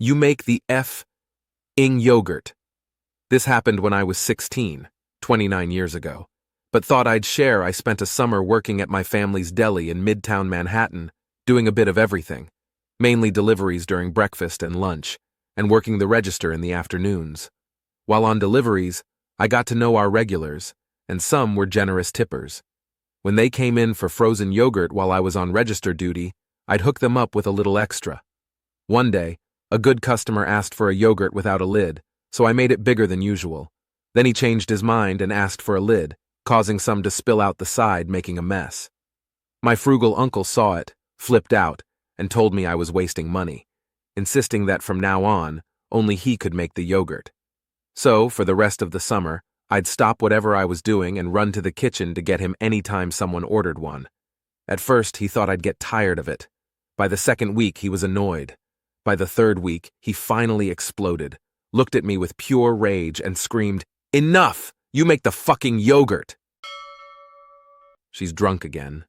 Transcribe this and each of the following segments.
You make the f-ing yogurt. This happened when I was 16, 29 years ago. But thought I'd share. I spent a summer working at my family's deli in Midtown Manhattan, doing a bit of everything, mainly deliveries during breakfast and lunch, and working the register in the afternoons. While on deliveries, I got to know our regulars, and some were generous tippers. When they came in for frozen yogurt while I was on register duty, I'd hook them up with a little extra. One day, a good customer asked for a yogurt without a lid, so I made it bigger than usual. Then he changed his mind and asked for a lid, causing some to spill out the side, making a mess. My frugal uncle saw it, flipped out, and told me I was wasting money, insisting that from now on, only he could make the yogurt. So, for the rest of the summer, I'd stop whatever I was doing and run to the kitchen to get him any time someone ordered one. At first, he thought I'd get tired of it. By the second week, he was annoyed. By the third week, he finally exploded, looked at me with pure rage, and screamed, "Enough! You make the fucking yogurt!" She's drunk again.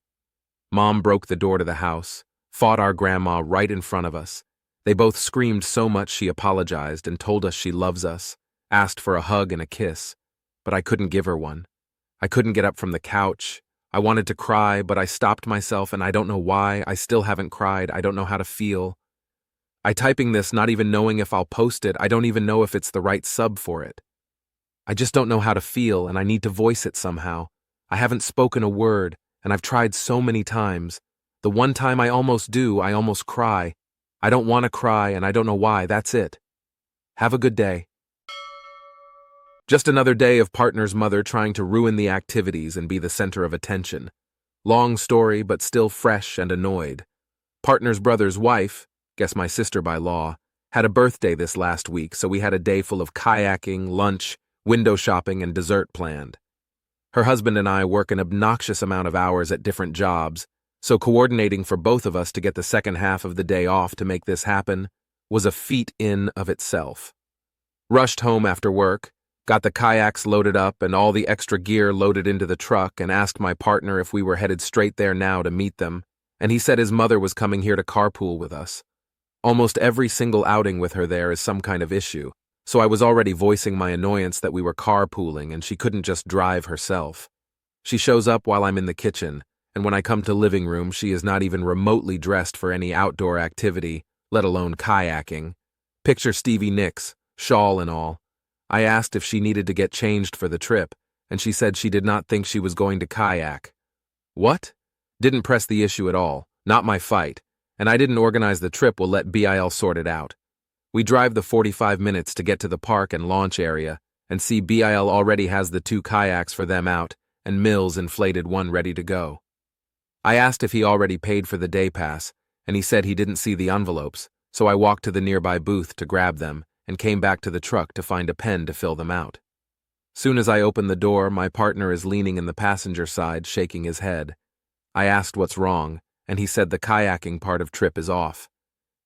Mom broke the door to the house, fought our grandma right in front of us. They both screamed so much she apologized and told us she loves us, asked for a hug and a kiss, but I couldn't give her one. I couldn't get up from the couch. I wanted to cry, but I stopped myself, and I don't know why. I still haven't cried. I don't know how to feel. I'm typing this not even knowing if I'll post it. I don't even know if it's the right sub for it. I just don't know how to feel, and I need to voice it somehow. I haven't spoken a word, and I've tried so many times. The one time I almost do, I almost cry. I don't want to cry, and I don't know why. That's it. Have a good day. Just another day of partner's mother trying to ruin the activities and be the center of attention. Long story, but still fresh and annoyed. Partner's brother's wife, guess my sister by law, had a birthday this last week, so we had a day full of kayaking, lunch, window shopping, and dessert planned. Her husband and I work an obnoxious amount of hours at different jobs, so coordinating for both of us to get the second half of the day off to make this happen was a feat in of itself. Rushed home after work, got the kayaks loaded up and all the extra gear loaded into the truck, and asked my partner if we were headed straight there now to meet them, and he said his mother was coming here to carpool with us. Almost every single outing with her there is some kind of issue, so I was already voicing my annoyance that we were carpooling and she couldn't just drive herself. She shows up while I'm in the kitchen, and when I come to living room, she is not even remotely dressed for any outdoor activity, let alone kayaking. Picture Stevie Nicks, shawl and all. I asked if she needed to get changed for the trip, and she said she did not think she was going to kayak. What? Didn't press the issue at all, not my fight, and I didn't organize the trip. We'll let BIL sort it out. We drive the 45 minutes to get to the park and launch area, and see BIL already has the 2 kayaks for them out, and Mills inflated one ready to go. I asked if he already paid for the day pass, and he said he didn't see the envelopes, so I walked to the nearby booth to grab them, and came back to the truck to find a pen to fill them out. Soon as I opened the door, my partner is leaning in the passenger side, shaking his head. I asked what's wrong, and he said the kayaking part of trip is off.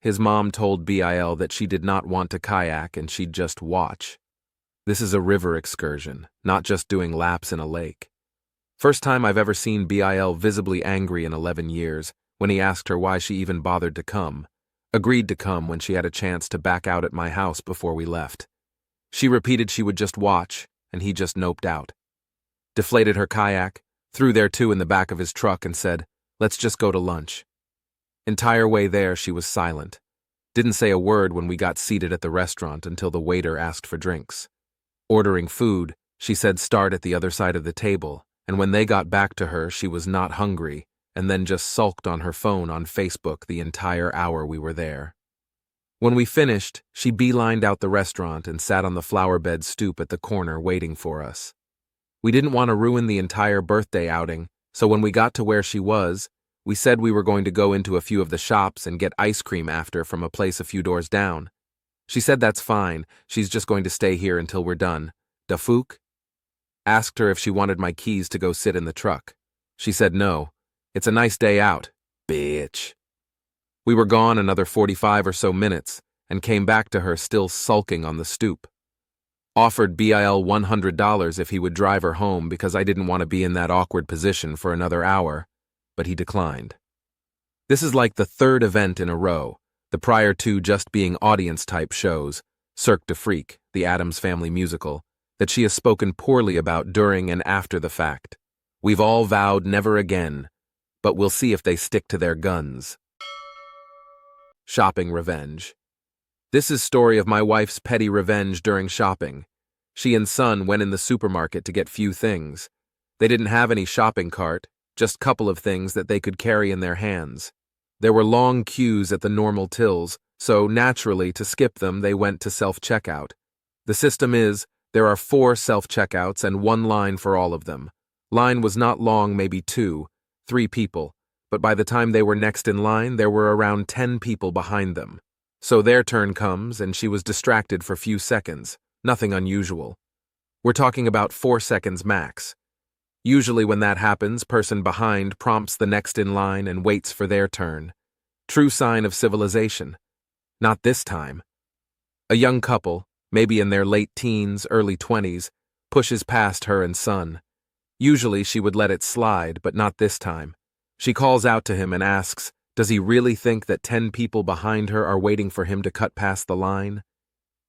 His mom told BIL that she did not want to kayak and she'd just watch. This is a river excursion, not just doing laps in a lake. First time I've ever seen BIL visibly angry in 11 years, when he asked her why she even bothered to come. Agreed to come when she had a chance to back out at my house before we left. She repeated she would just watch, and he just noped out. Deflated her kayak, threw their 2 in the back of his truck and said, "Let's just go to lunch." Entire way there, she was silent. Didn't say a word when we got seated at the restaurant until the waiter asked for drinks. Ordering food, she said start at the other side of the table, and when they got back to her, she was not hungry, and then just sulked on her phone on Facebook the entire hour we were there. When we finished, she beelined out the restaurant and sat on the flower bed stoop at the corner waiting for us. We didn't want to ruin the entire birthday outing, so when we got to where she was, we said we were going to go into a few of the shops and get ice cream after from a place a few doors down. She said that's fine, she's just going to stay here until we're done. Da fook? Asked her if she wanted my keys to go sit in the truck. She said no. It's a nice day out, bitch. We were gone another 45 or so minutes and came back to her still sulking on the stoop. Offered BIL $100 if he would drive her home because I didn't want to be in that awkward position for another hour, but he declined. This is like the 3rd event in a row. the prior two just being audience-type shows, Cirque du Freak, the Addams Family musical, that she has spoken poorly about during and after the fact. We've all vowed never again, but we'll see if they stick to their guns. Shopping revenge. This is story of my wife's petty revenge during shopping. She and son went in the supermarket to get few things. They didn't have any shopping cart, just couple of things that they could carry in their hands. There were long queues at the normal tills, so naturally to skip them they went to self-checkout. The system is, there are 4 self-checkouts and 1 line for all of them. Line was not long, maybe 2, 3 people, but by the time they were next in line there were around 10 people behind them. So their turn comes and she was distracted for few seconds, nothing unusual. We're talking about 4 seconds max. Usually when that happens, person behind prompts the next in line and waits for their turn. True sign of civilization. Not this time. A young couple, maybe in their late teens, early 20s, pushes past her and son. Usually she would let it slide, but not this time. She calls out to him and asks, does he really think that 10 people behind her are waiting for him to cut past the line?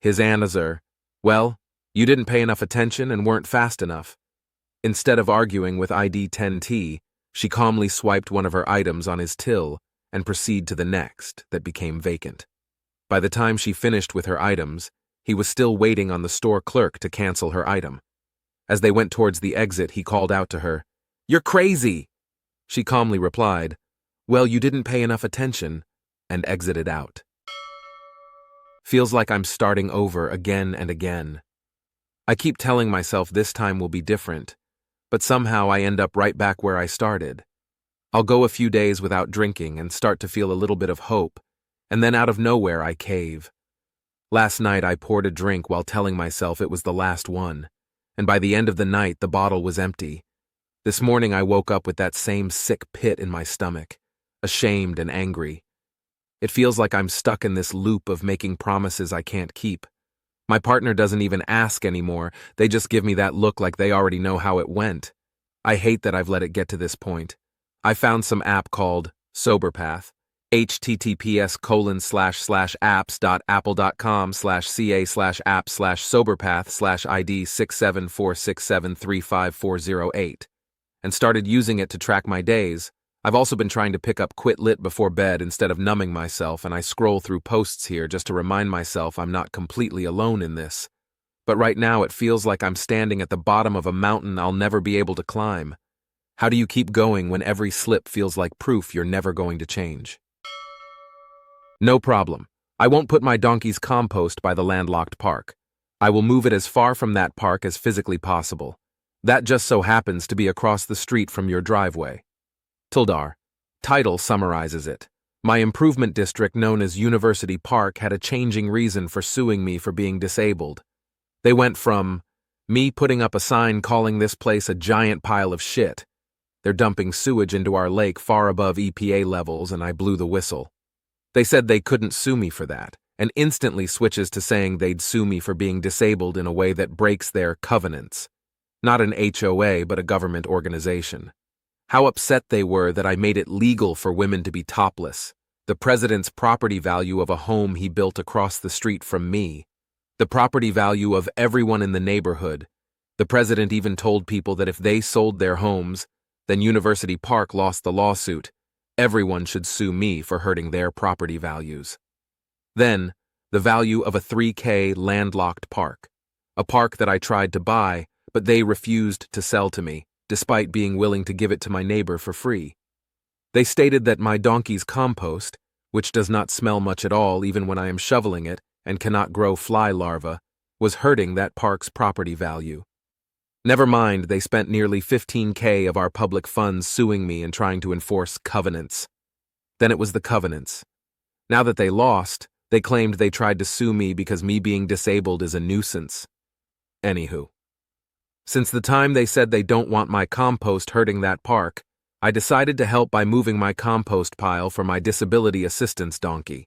His answer, well, you didn't pay enough attention and weren't fast enough. Instead of arguing with ID 10T, she calmly swiped one of her items on his till and proceeded to the next that became vacant. By the time she finished with her items, he was still waiting on the store clerk to cancel her item. As they went towards the exit, he called out to her, "You're crazy!" She calmly replied, "Well, you didn't pay enough attention," and exited out. Feels like I'm starting over again and again. I keep telling myself this time will be different, but somehow I end up right back where I started. I'll go a few days without drinking and start to feel a little bit of hope, and then out of nowhere I cave. Last night I poured a drink while telling myself it was the last one, and by the end of the night the bottle was empty. This morning I woke up with that same sick pit in my stomach, ashamed and angry. It feels like I'm stuck in this loop of making promises I can't keep. My partner doesn't even ask anymore, they just give me that look like they already know how it went. I hate that I've let it get to this point. I found some app called SoberPath, https://apps.apple.com/ca/app/soberpath/ID 67467354008, and started using it to track my days. I've also been trying to pick up Quit Lit before bed instead of numbing myself, and I scroll through posts here just to remind myself I'm not completely alone in this. But right now it feels like I'm standing at the bottom of a mountain I'll never be able to climb. How do you keep going when every slip feels like proof you're never going to change? No problem. I won't put my donkey's compost by the landlocked park. I will move it as far from that park as physically possible. That just so happens to be across the street from your driveway. Tildar. Title summarizes it. My improvement district known as University Park had a changing reason for suing me for being disabled. They went from me putting up a sign calling this place a giant pile of shit. They're dumping sewage into our lake far above EPA levels and I blew the whistle. They said they couldn't sue me for that, and instantly switches to saying they'd sue me for being disabled in a way that breaks their covenants. Not an HOA, but a government organization. How upset they were that I made it legal for women to be topless. The president's property value of a home he built across the street from me. The property value of everyone in the neighborhood. The president even told people that if they sold their homes, then University Park lost the lawsuit. Everyone should sue me for hurting their property values. Then, the value of a 3K landlocked park. A park that I tried to buy, but they refused to sell to me, despite being willing to give it to my neighbor for free. They stated that my donkey's compost, which does not smell much at all even when I am shoveling it and cannot grow fly larvae, was hurting that park's property value. Never mind, they spent nearly $15K of our public funds suing me and trying to enforce covenants. Then it was the covenants. Now that they lost, they claimed they tried to sue me because me being disabled is a nuisance. Anywho. Since the time they said they don't want my compost hurting that park, I decided to help by moving my compost pile for my disability assistance donkey.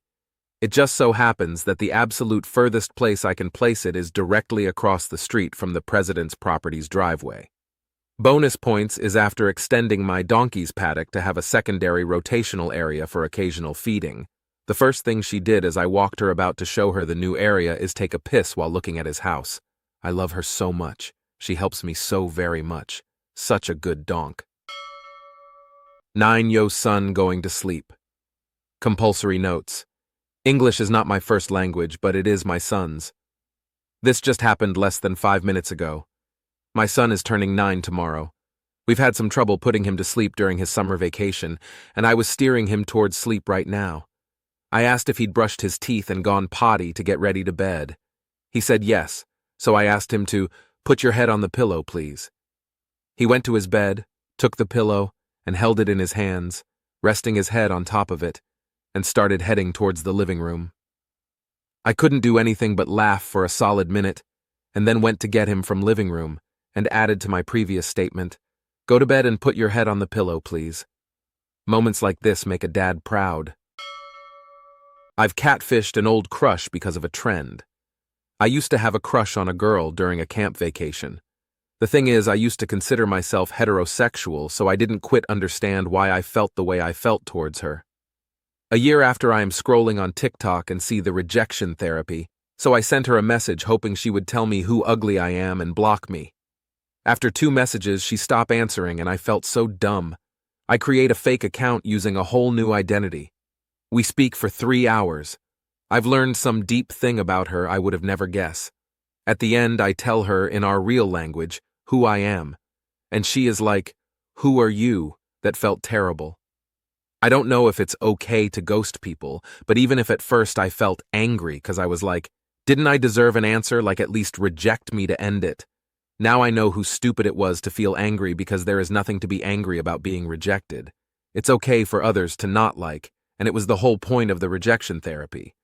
It just so happens that the absolute furthest place I can place it is directly across the street from the president's property's driveway. Bonus points is after extending my donkey's paddock to have a secondary rotational area for occasional feeding. The first thing she did as I walked her about to show her the new area is take a piss while looking at his house. I love her so much. She helps me so very much. Such a good donk. 9 Yo son going to sleep. Compulsory notes. English is not my first language, but it is my son's. This just happened less than 5 minutes ago. My son is turning 9 tomorrow. We've had some trouble putting him to sleep during his summer vacation, and I was steering him towards sleep right now. I asked if he'd brushed his teeth and gone potty to get ready to bed. He said yes, so I asked him to put your head on the pillow, please. He went to his bed, took the pillow, and held it in his hands, resting his head on top of it, and started heading towards the living room. I couldn't do anything but laugh for a solid minute, and then went to get him from living room, and added to my previous statement, go to bed and put your head on the pillow, please. Moments like this make a dad proud. I've catfished an old crush because of a trend. I used to have a crush on a girl during a camp vacation. The thing is, I used to consider myself heterosexual, so I didn't quite understand why I felt the way I felt towards her. A year after, I am scrolling on TikTok and see the rejection therapy, so I sent her a message hoping she would tell me who ugly I am and block me. After 2 messages, she stopped answering and I felt so dumb. I create a fake account using a whole new identity. We speak for 3 hours. I've learned some deep thing about her I would have never guessed. At the end, I tell her in our real language who I am, and she is like, who are you? That felt terrible. I don't know if it's okay to ghost people, but even if at first I felt angry because I was like, didn't I deserve an answer, like at least reject me to end it? Now I know who stupid it was to feel angry because there is nothing to be angry about being rejected. It's okay for others to not like, and it was the whole point of the rejection therapy.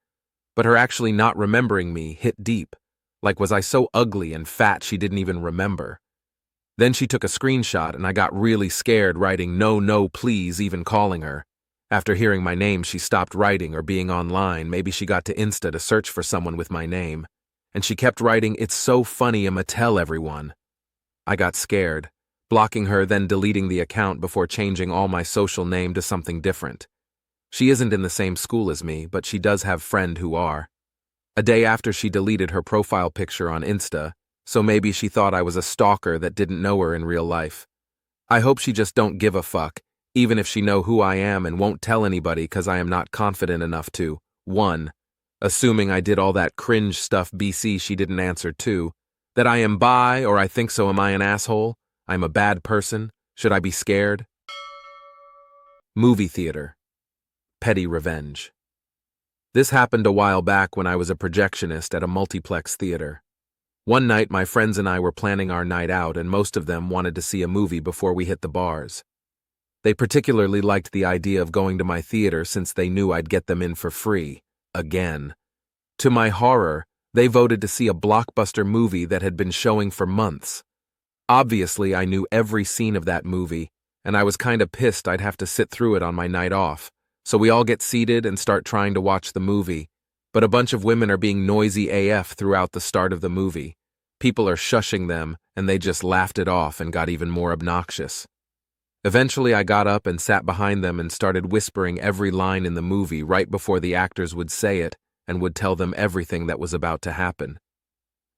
But her actually not remembering me hit deep. Like, was I so ugly and fat she didn't even remember? Then she took a screenshot and I got really scared, writing no, please, even calling her. After hearing my name, she stopped writing or being online. Maybe she got to Insta to search for someone with my name. And she kept writing, it's so funny, I'ma tell everyone. I got scared, blocking her, then deleting the account before changing all my social name to something different. She isn't in the same school as me, but she does have friends who are. A day after, she deleted her profile picture on Insta, so maybe she thought I was a stalker that didn't know her in real life. I hope she just don't give a fuck, even if she know who I am, and won't tell anybody because I am not confident enough to. 1. Assuming I did all that cringe stuff BC she didn't answer. 2. That I am bi, or I think so. Am I an asshole? I'm a bad person. Should I be scared? Movie theater. Petty revenge. This happened a while back when I was a projectionist at a multiplex theater. One night, my friends and I were planning our night out, and most of them wanted to see a movie before we hit the bars. They particularly liked the idea of going to my theater since they knew I'd get them in for free. Again. To my horror, they voted to see a blockbuster movie that had been showing for months. Obviously, I knew every scene of that movie, and I was kinda pissed I'd have to sit through it on my night off. So we all get seated and start trying to watch the movie, but a bunch of women are being noisy AF throughout the start of the movie. People are shushing them, and they just laughed it off and got even more obnoxious. Eventually, I got up and sat behind them and started whispering every line in the movie right before the actors would say it and would tell them everything that was about to happen.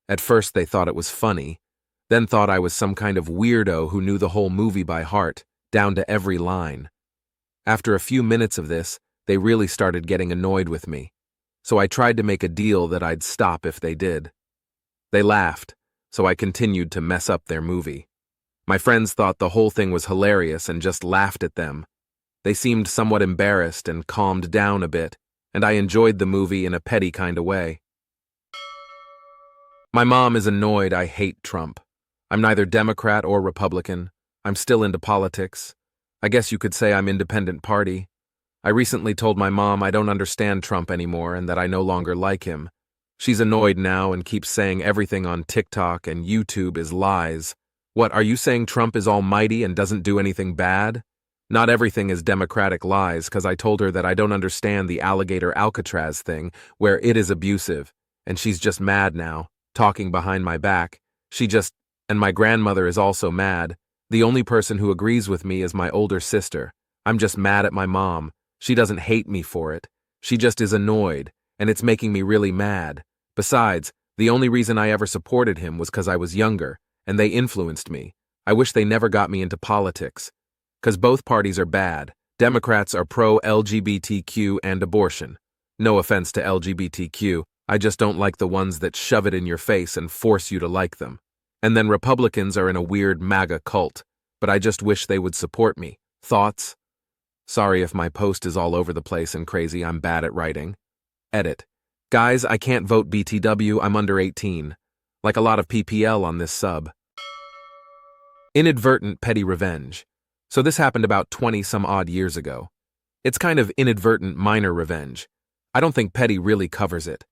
At first, they thought it was funny, then thought I was some kind of weirdo who knew the whole movie by heart, down to every line. After a few minutes of this, they really started getting annoyed with me, so I tried to make a deal that I'd stop if they did. They laughed, so I continued to mess up their movie. My friends thought the whole thing was hilarious and just laughed at them. They seemed somewhat embarrassed and calmed down a bit, and I enjoyed the movie in a petty kind of way. My mom is annoyed I hate Trump. I'm neither Democrat or Republican. I'm still into politics. I guess you could say I'm independent party. I recently told my mom I don't understand Trump anymore and that I no longer like him. She's annoyed now and keeps saying everything on TikTok and YouTube is lies. What, are you saying Trump is almighty and doesn't do anything bad? Not everything is Democratic lies, because I told her that I don't understand the alligator Alcatraz thing, where it is abusive, and she's just mad now, talking behind my back. And my grandmother is also mad. The only person who agrees with me is my older sister. I'm just mad at my mom. She doesn't hate me for it. She just is annoyed, and it's making me really mad. Besides, the only reason I ever supported him was because I was younger, and they influenced me. I wish they never got me into politics. Because both parties are bad. Democrats are pro-LGBTQ and abortion. No offense to LGBTQ, I just don't like the ones that shove it in your face and force you to like them. And then Republicans are in a weird MAGA cult, but I just wish they would support me. Thoughts? Sorry if my post is all over the place and crazy, I'm bad at writing. Edit. Guys, I can't vote BTW, I'm under 18. Like a lot of PPL on this sub. Inadvertent petty revenge. So this happened about 20-some-odd years ago. It's kind of inadvertent minor revenge. I don't think petty really covers it.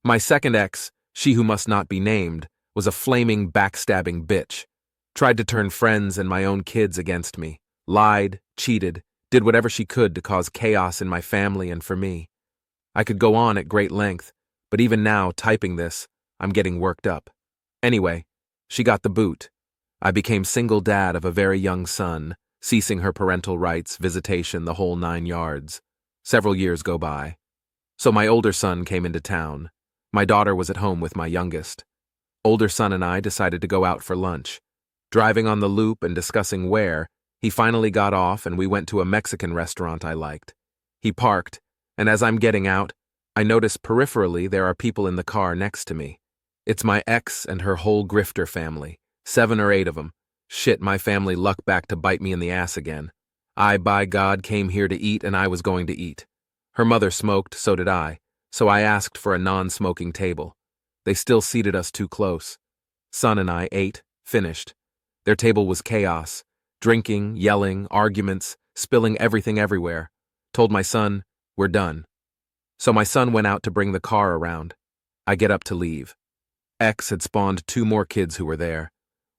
My second ex, she who must not be named, was a flaming, backstabbing bitch. Tried to turn friends and my own kids against me. Lied, cheated, did whatever she could to cause chaos in my family and for me. I could go on at great length, but even now, typing this, I'm getting worked up. Anyway, she got the boot. I became single dad of a very young son, ceasing her parental rights, visitation, the whole 9 yards. Several years go by. So my older son came into town. My daughter was at home with my youngest. Older son and I decided to go out for lunch. Driving on the loop and discussing where, he finally got off and we went to a Mexican restaurant I liked. He parked, and as I'm getting out, I notice peripherally there are people in the car next to me. It's my ex and her whole grifter family, 7 or 8 of them. Shit, my family luck back to bite me in the ass again. I, by God, came here to eat and I was going to eat. Her mother smoked, so did I, so I asked for a non-smoking table. They still seated us too close. Son and I ate, finished. Their table was chaos. Drinking, yelling, arguments, spilling everything everywhere. Told my son, we're done. So my son went out to bring the car around. I get up to leave. X had spawned 2 more kids who were there.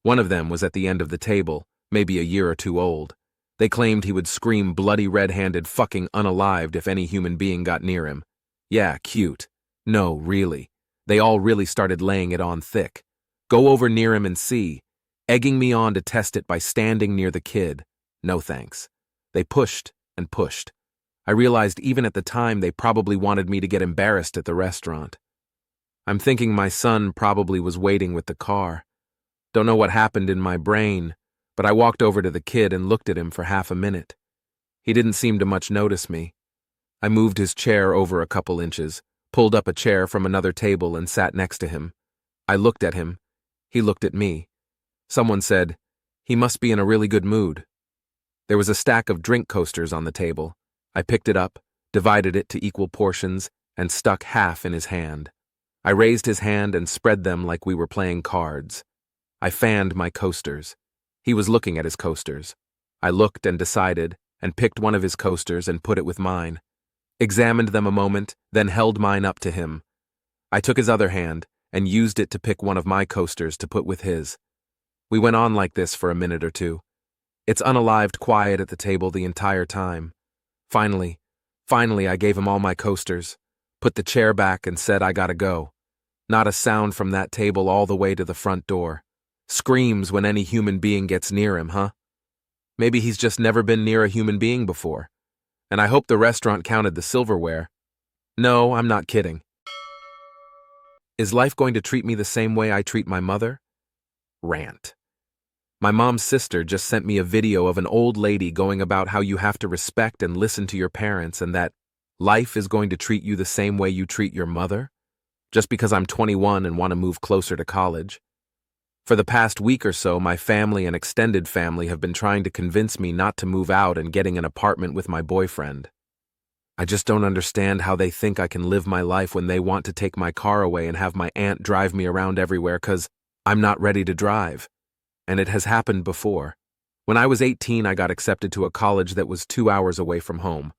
One of them was at the end of the table, maybe a year or 2 old. They claimed he would scream bloody red-handed fucking unalived if any human being got near him. Yeah, cute. No, really. They all really started laying it on thick. Go over near him and see. Egging me on to test it by standing near the kid. No thanks. They pushed and pushed. I realized even at the time they probably wanted me to get embarrassed at the restaurant. I'm thinking my son probably was waiting with the car. Don't know what happened in my brain, but I walked over to the kid and looked at him for half a minute. He didn't seem to much notice me. I moved his chair over a couple inches, pulled up a chair from another table and sat next to him. I looked at him. He looked at me. Someone said, he must be in a really good mood. There was a stack of drink coasters on the table. I picked it up, divided it to equal portions, and stuck half in his hand. I raised his hand and spread them like we were playing cards. I fanned my coasters. He was looking at his coasters. I looked and decided, and picked one of his coasters and put it with mine. Examined them a moment, then held mine up to him. I took his other hand and used it to pick one of my coasters to put with his. We went on like this for a minute or 2. It's unalived quiet at the table the entire time. Finally, I gave him all my coasters, put the chair back and said I gotta go. Not a sound from that table all the way to the front door. Screams when any human being gets near him, huh? Maybe he's just never been near a human being before. And I hope the restaurant counted the silverware. No, I'm not kidding. Is life going to treat me the same way I treat my mother? Rant. My mom's sister just sent me a video of an old lady going about how you have to respect and listen to your parents and that life is going to treat you the same way you treat your mother, just because I'm 21 and want to move closer to college. For the past week or so, my family and extended family have been trying to convince me not to move out and getting an apartment with my boyfriend. I just don't understand how they think I can live my life when they want to take my car away and have my aunt drive me around everywhere because I'm not ready to drive. And it has happened before. When I was 18, I got accepted to a college that was 2 hours away from home.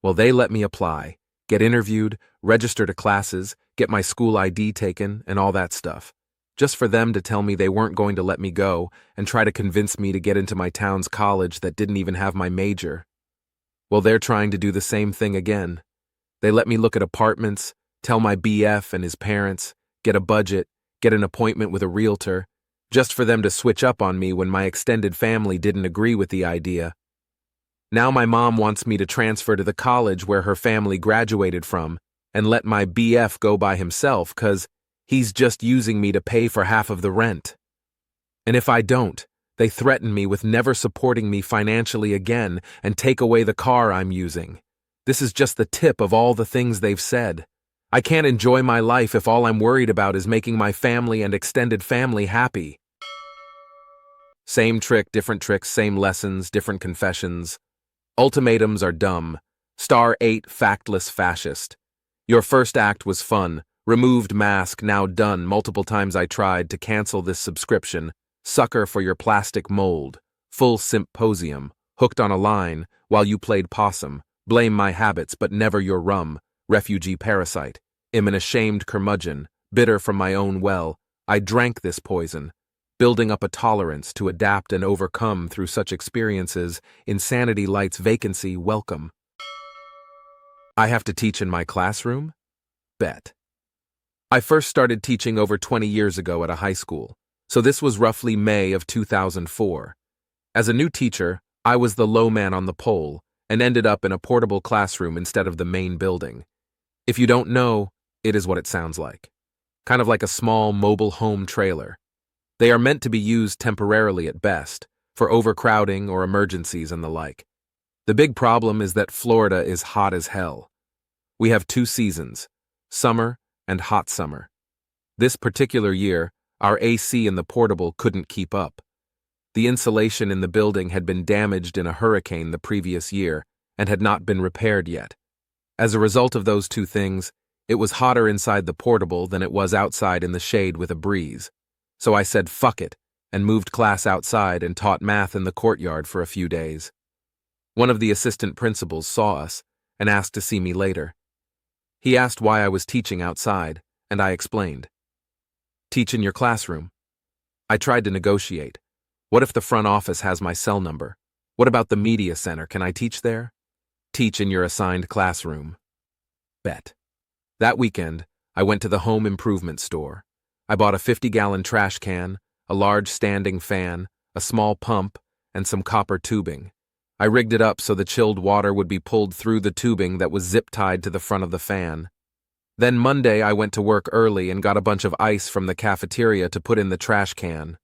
Well, they let me apply, get interviewed, register to classes, get my school ID taken, and all that stuff. Just for them to tell me they weren't going to let me go and try to convince me to get into my town's college that didn't even have my major. Well, they're trying to do the same thing again. They let me look at apartments, tell my BF and his parents, get a budget, get an appointment with a realtor, just for them to switch up on me when my extended family didn't agree with the idea. Now my mom wants me to transfer to the college where her family graduated from and let my BF go by himself 'cause he's just using me to pay for half of the rent. And if I don't, they threaten me with never supporting me financially again and take away the car I'm using. This is just the tip of all the things they've said. I can't enjoy my life if all I'm worried about is making my family and extended family happy. Same trick, different tricks, same lessons, different confessions. Ultimatums are dumb. Star 8, factless fascist. Your first act was fun. Removed mask, now done. Multiple times I tried to cancel this subscription. Sucker for your plastic mold. Full symposium. Hooked on a line while you played possum. Blame my habits, but never your rum. Refugee parasite. Am an ashamed curmudgeon. Bitter from my own well. I drank this poison. Building up a tolerance to adapt and overcome through such experiences, insanity lights vacancy, welcome. I have to teach in my classroom? Bet. I first started teaching over 20 years ago at a high school, so this was roughly May of 2004. As a new teacher, I was the low man on the pole and ended up in a portable classroom instead of the main building. If you don't know, it is what it sounds like. Kind of like a small mobile home trailer. They are meant to be used temporarily at best, for overcrowding or emergencies and the like. The big problem is that Florida is hot as hell. We have 2 seasons, summer and hot summer. This particular year, our AC in the portable couldn't keep up. The insulation in the building had been damaged in a hurricane the previous year and had not been repaired yet. As a result of those 2 things, it was hotter inside the portable than it was outside in the shade with a breeze. So I said fuck it and moved class outside and taught math in the courtyard for a few days. One of the assistant principals saw us and asked to see me later. He asked why I was teaching outside, and I explained. Teach in your classroom. I tried to negotiate. What if the front office has my cell number? What about the media center? Can I teach there? Teach in your assigned classroom. Bet. That weekend, I went to the home improvement store. I bought a 50-gallon trash can, a large standing fan, a small pump, and some copper tubing. I rigged it up so the chilled water would be pulled through the tubing that was zip-tied to the front of the fan. Then Monday I went to work early and got a bunch of ice from the cafeteria to put in the trash can.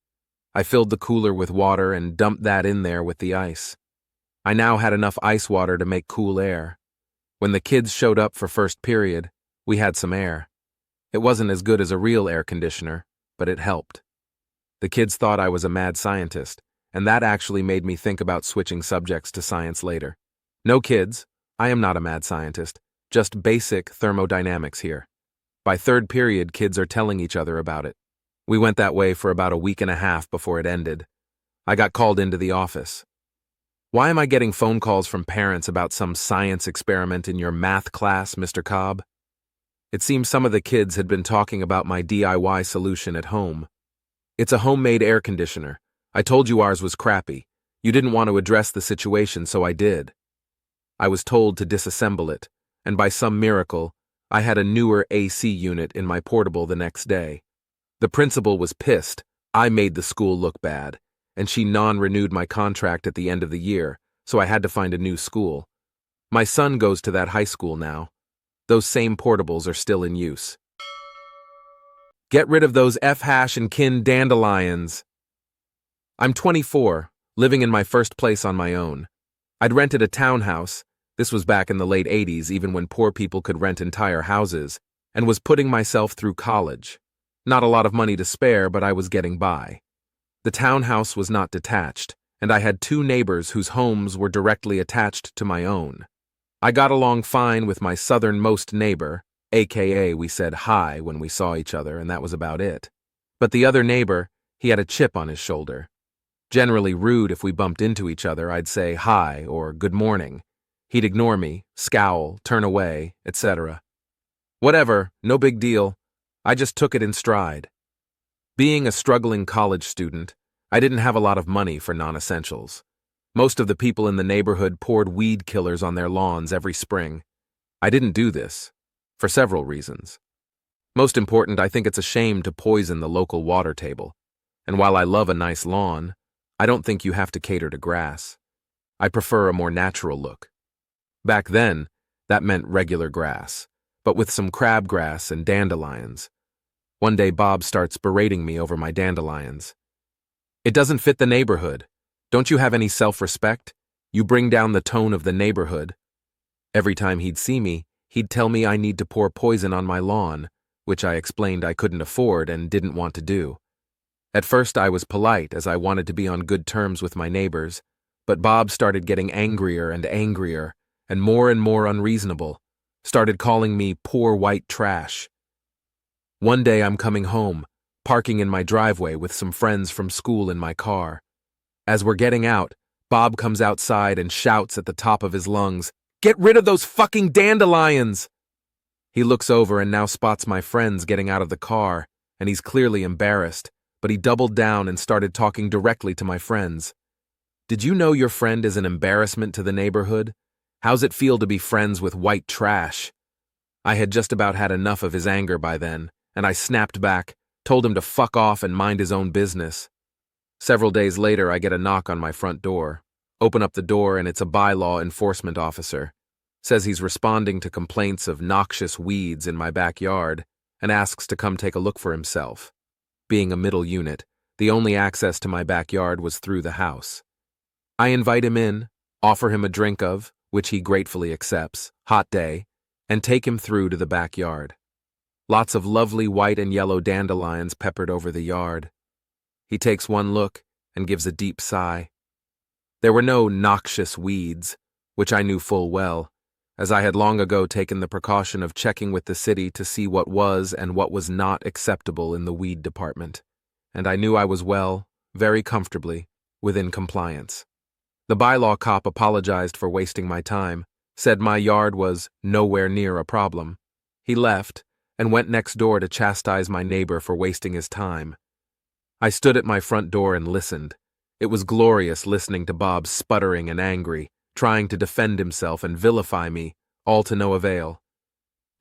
I filled the cooler with water and dumped that in there with the ice. I now had enough ice water to make cool air. When the kids showed up for first period, we had some air. It wasn't as good as a real air conditioner, but it helped. The kids thought I was a mad scientist, and that actually made me think about switching subjects to science later. No kids, I am not a mad scientist, just basic thermodynamics here. By third period, kids are telling each other about it. We went that way for about a week and a half before it ended. I got called into the office. Why am I getting phone calls from parents about some science experiment in your math class, Mr. Cobb? It seems some of the kids had been talking about my DIY solution at home. It's a homemade air conditioner. I told you ours was crappy. You didn't want to address the situation, so I did. I was told to disassemble it, and by some miracle, I had a newer AC unit in my portable the next day. The principal was pissed. I made the school look bad, and she non-renewed my contract at the end of the year, so I had to find a new school. My son goes to that high school now. Those same portables are still in use. Get rid of those F-hash and kin dandelions. I'm 24, living in my first place on my own. I'd rented a townhouse, this was back in the late 80s even when poor people could rent entire houses, and was putting myself through college. Not a lot of money to spare, but I was getting by. The townhouse was not detached, and I had 2 neighbors whose homes were directly attached to my own. I got along fine with my southernmost neighbor, aka we said hi when we saw each other, and that was about it. But the other neighbor, he had a chip on his shoulder. Generally rude if we bumped into each other, I'd say hi or good morning. He'd ignore me, scowl, turn away, etc. Whatever, no big deal. I just took it in stride. Being a struggling college student, I didn't have a lot of money for non-essentials. Most of the people in the neighborhood poured weed killers on their lawns every spring. I didn't do this, for several reasons. Most important, I think it's a shame to poison the local water table. And while I love a nice lawn, I don't think you have to cater to grass. I prefer a more natural look. Back then, that meant regular grass, but with some crabgrass and dandelions. One day Bob starts berating me over my dandelions. It doesn't fit the neighborhood. Don't you have any self-respect? You bring down the tone of the neighborhood. Every time he'd see me, he'd tell me I need to pour poison on my lawn, which I explained I couldn't afford and didn't want to do. At first I was polite as I wanted to be on good terms with my neighbors, but Bob started getting angrier and more unreasonable, started calling me poor white trash. One day I'm coming home, parking in my driveway with some friends from school in my car. As we're getting out, Bob comes outside and shouts at the top of his lungs, "Get rid of those fucking dandelions!" He looks over and now spots my friends getting out of the car, and he's clearly embarrassed, but he doubled down and started talking directly to my friends. "Did you know your friend is an embarrassment to the neighborhood? How's it feel to be friends with white trash?" I had just about had enough of his anger by then, and I snapped back, told him to fuck off and mind his own business. Several days later, I get a knock on my front door. Open up the door and it's a bylaw enforcement officer. Says he's responding to complaints of noxious weeds in my backyard and asks to come take a look for himself. Being a middle unit, the only access to my backyard was through the house. I invite him in, offer him a drink of, which he gratefully accepts, hot day, and take him through to the backyard. Lots of lovely white and yellow dandelions peppered over the yard. He takes one look and gives a deep sigh. There were no noxious weeds, which I knew full well, as I had long ago taken the precaution of checking with the city to see what was and what was not acceptable in the weed department, and I knew I was very comfortably, within compliance. The bylaw cop apologized for wasting my time, said my yard was nowhere near a problem. He left and went next door to chastise my neighbor for wasting his time. I stood at my front door and listened. It was glorious listening to Bob sputtering and angry, trying to defend himself and vilify me, all to no avail.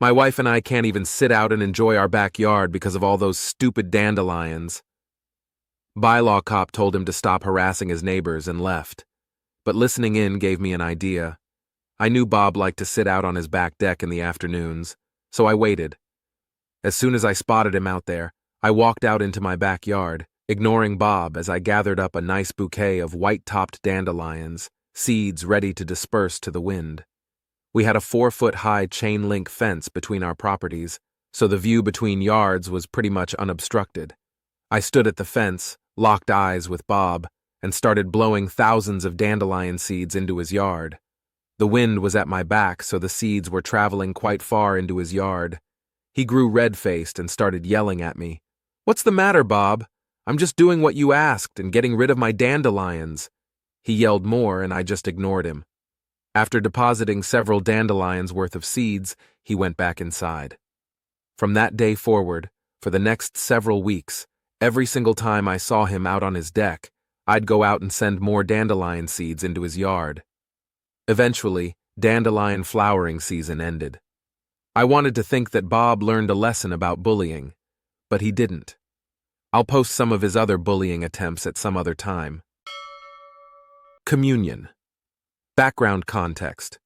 My wife and I can't even sit out and enjoy our backyard because of all those stupid dandelions. Bylaw cop told him to stop harassing his neighbors and left, but listening in gave me an idea. I knew Bob liked to sit out on his back deck in the afternoons, so I waited. As soon as I spotted him out there, I walked out into my backyard, ignoring Bob as I gathered up a nice bouquet of white-topped dandelions, seeds ready to disperse to the wind. We had a 4-foot-high chain-link fence between our properties, so the view between yards was pretty much unobstructed. I stood at the fence, locked eyes with Bob, and started blowing thousands of dandelion seeds into his yard. The wind was at my back, so the seeds were traveling quite far into his yard. He grew red-faced and started yelling at me. "What's the matter, Bob? I'm just doing what you asked and getting rid of my dandelions." He yelled more, and I just ignored him. After depositing several dandelions worth of seeds, he went back inside. From that day forward, for the next several weeks, every single time I saw him out on his deck, I'd go out and send more dandelion seeds into his yard. Eventually, dandelion flowering season ended. I wanted to think that Bob learned a lesson about bullying, but he didn't. I'll post some of his other bullying attempts at some other time. Communion. Background context.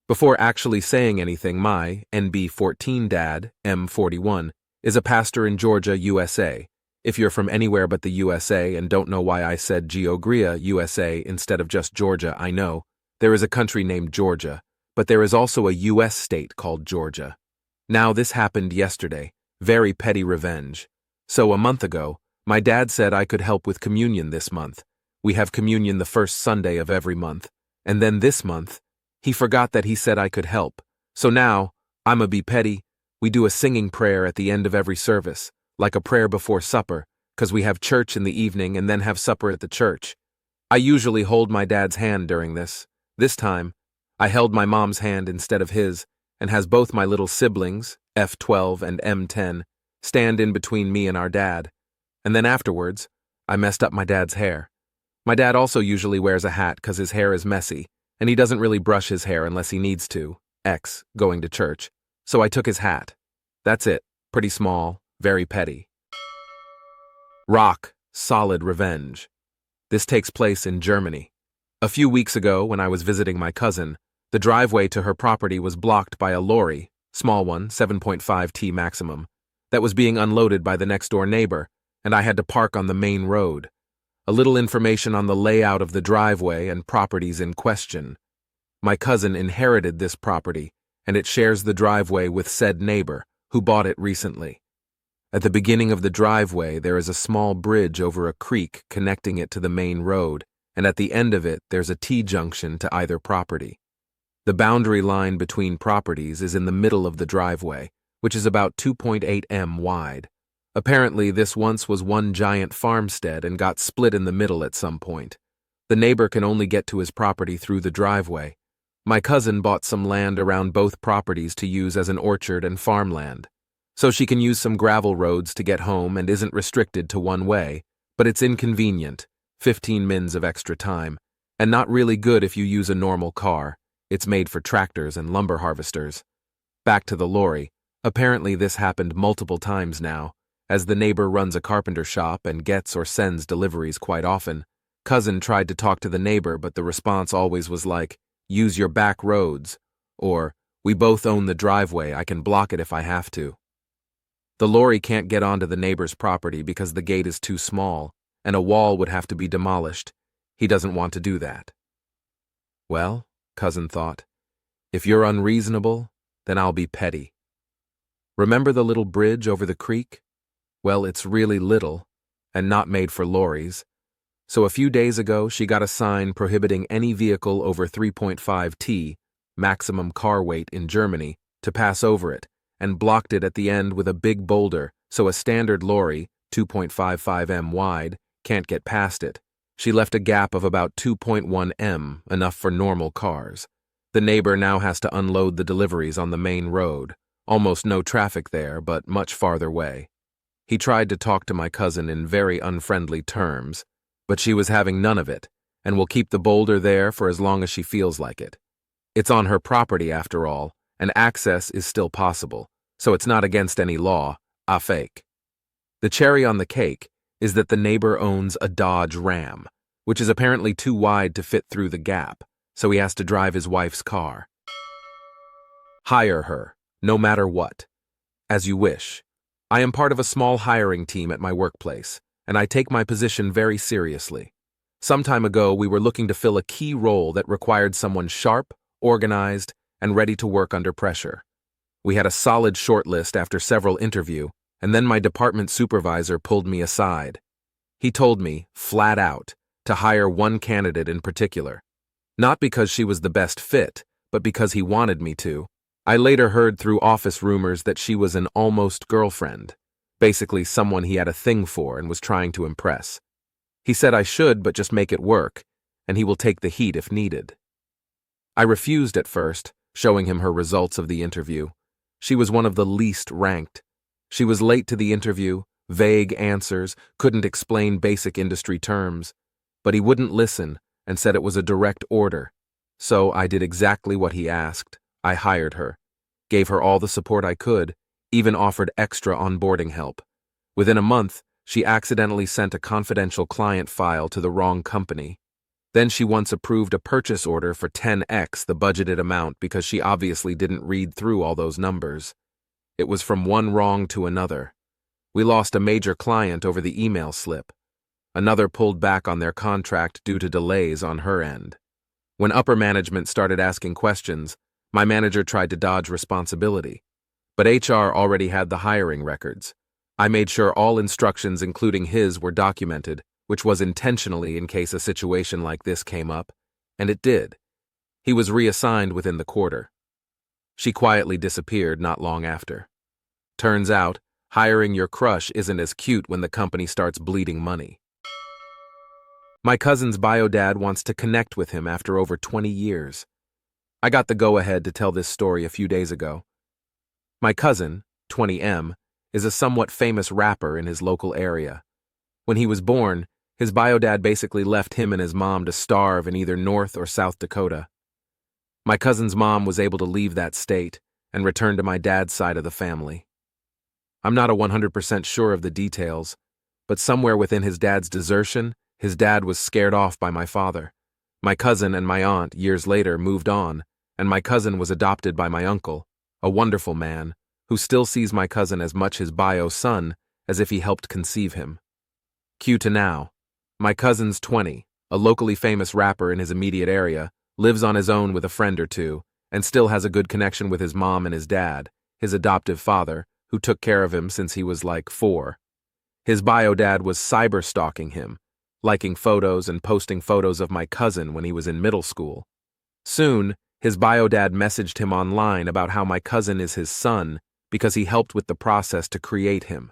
Before actually saying anything, my NB14 dad, M41, is a pastor in Georgia, USA. If you're from anywhere but the USA and don't know why I said Georgia, USA instead of just Georgia, I know. There is a country named Georgia, but there is also a U.S. state called Georgia. Now, this happened yesterday. Very petty revenge. So a month ago, my dad said I could help with communion this month. We have communion the first Sunday of every month. And then this month, he forgot that he said I could help. So now, I'ma be petty. We do a singing prayer at the end of every service, like a prayer before supper, 'cause we have church in the evening and then have supper at the church. I usually hold my dad's hand during this. This time, I held my mom's hand instead of his, and has both my little siblings, F12 and M10, stand in between me and our dad. And then afterwards, I messed up my dad's hair. My dad also usually wears a hat 'cause his hair is messy, and he doesn't really brush his hair unless he needs to, going to church. So I took his hat. That's it, pretty small, very petty. Rock, solid revenge. This takes place in Germany. A few weeks ago, when I was visiting my cousin, the driveway to her property was blocked by a lorry, small one, 7.5T maximum, that was being unloaded by the next-door neighbor, and I had to park on the main road. A little information on the layout of the driveway and properties in question. My cousin inherited this property, and it shares the driveway with said neighbor, who bought it recently. At the beginning of the driveway, there is a small bridge over a creek connecting it to the main road, and at the end of it, there's a T-junction to either property. The boundary line between properties is in the middle of the driveway, which is about 2.8 m wide. Apparently, this once was one giant farmstead and got split in the middle at some point. The neighbor can only get to his property through the driveway. My cousin bought some land around both properties to use as an orchard and farmland. So she can use some gravel roads to get home and isn't restricted to one way, but it's inconvenient, 15 mins of extra time, and not really good if you use a normal car. It's made for tractors and lumber harvesters. Back to the lorry. Apparently this happened multiple times now. As the neighbor runs a carpenter shop and gets or sends deliveries quite often, cousin tried to talk to the neighbor, but the response always was like, "Use your back roads," or, "We both own the driveway, I can block it if I have to." The lorry can't get onto the neighbor's property because the gate is too small, and a wall would have to be demolished. He doesn't want to do that. Well, cousin thought, if you're unreasonable, then I'll be petty. Remember the little bridge over the creek? Well, it's really little, and not made for lorries. So a few days ago, she got a sign prohibiting any vehicle over 3.5 T, maximum car weight in Germany, to pass over it, and blocked it at the end with a big boulder, so a standard lorry, 2.55 m wide, can't get past it. She left a gap of about 2.1 m, enough for normal cars. The neighbor now has to unload the deliveries on the main road. Almost no traffic there, but much farther away. He tried to talk to my cousin in very unfriendly terms, but she was having none of it, and will keep the boulder there for as long as she feels like it. It's on her property after all, and access is still possible, so it's not against any law, a fake. The cherry on the cake is that the neighbor owns a Dodge Ram, which is apparently too wide to fit through the gap, so he has to drive his wife's car. Hire her, no matter what. As you wish. I am part of a small hiring team at my workplace, and I take my position very seriously. Some time ago, we were looking to fill a key role that required someone sharp, organized, and ready to work under pressure. We had a solid shortlist after several interviews, and then my department supervisor pulled me aside. He told me, flat out, to hire one candidate in particular. Not because she was the best fit, but because he wanted me to. I later heard through office rumors that she was an almost girlfriend, basically someone he had a thing for and was trying to impress. He said I should, but just make it work, and he will take the heat if needed. I refused at first, showing him her results of the interview. She was one of the least ranked. She was late to the interview, vague answers, couldn't explain basic industry terms. But he wouldn't listen and said it was a direct order. So I did exactly what he asked. I hired her, gave her all the support I could, even offered extra onboarding help. Within a month, she accidentally sent a confidential client file to the wrong company. Then she once approved a purchase order for 10x the budgeted amount because she obviously didn't read through all those numbers. It was from one wrong to another. We lost a major client over the email slip. Another pulled back on their contract due to delays on her end. When upper management started asking questions, my manager tried to dodge responsibility. But HR already had the hiring records. I made sure all instructions, including his, were documented, which was intentionally in case a situation like this came up, and it did. He was reassigned within the quarter. She quietly disappeared not long after. Turns out, hiring your crush isn't as cute when the company starts bleeding money. My cousin's bio-dad wants to connect with him after over 20 years. I got the go-ahead to tell this story a few days ago. My cousin, 20M, is a somewhat famous rapper in his local area. When he was born, his bio-dad basically left him and his mom to starve in either North or South Dakota. My cousin's mom was able to leave that state and return to my dad's side of the family. I'm not 100% sure of the details, but somewhere within his dad's desertion, his dad was scared off by my father. My cousin and my aunt, years later, moved on, and my cousin was adopted by my uncle, a wonderful man, who still sees my cousin as much his bio son as if he helped conceive him. Cue to now. My cousin's 20, a locally famous rapper in his immediate area, lives on his own with a friend or two, and still has a good connection with his mom and his dad, his adoptive father, who took care of him since he was like 4. His bio dad was cyber-stalking him, liking photos and posting photos of my cousin when he was in middle school. Soon, his bio dad messaged him online about how my cousin is his son because he helped with the process to create him.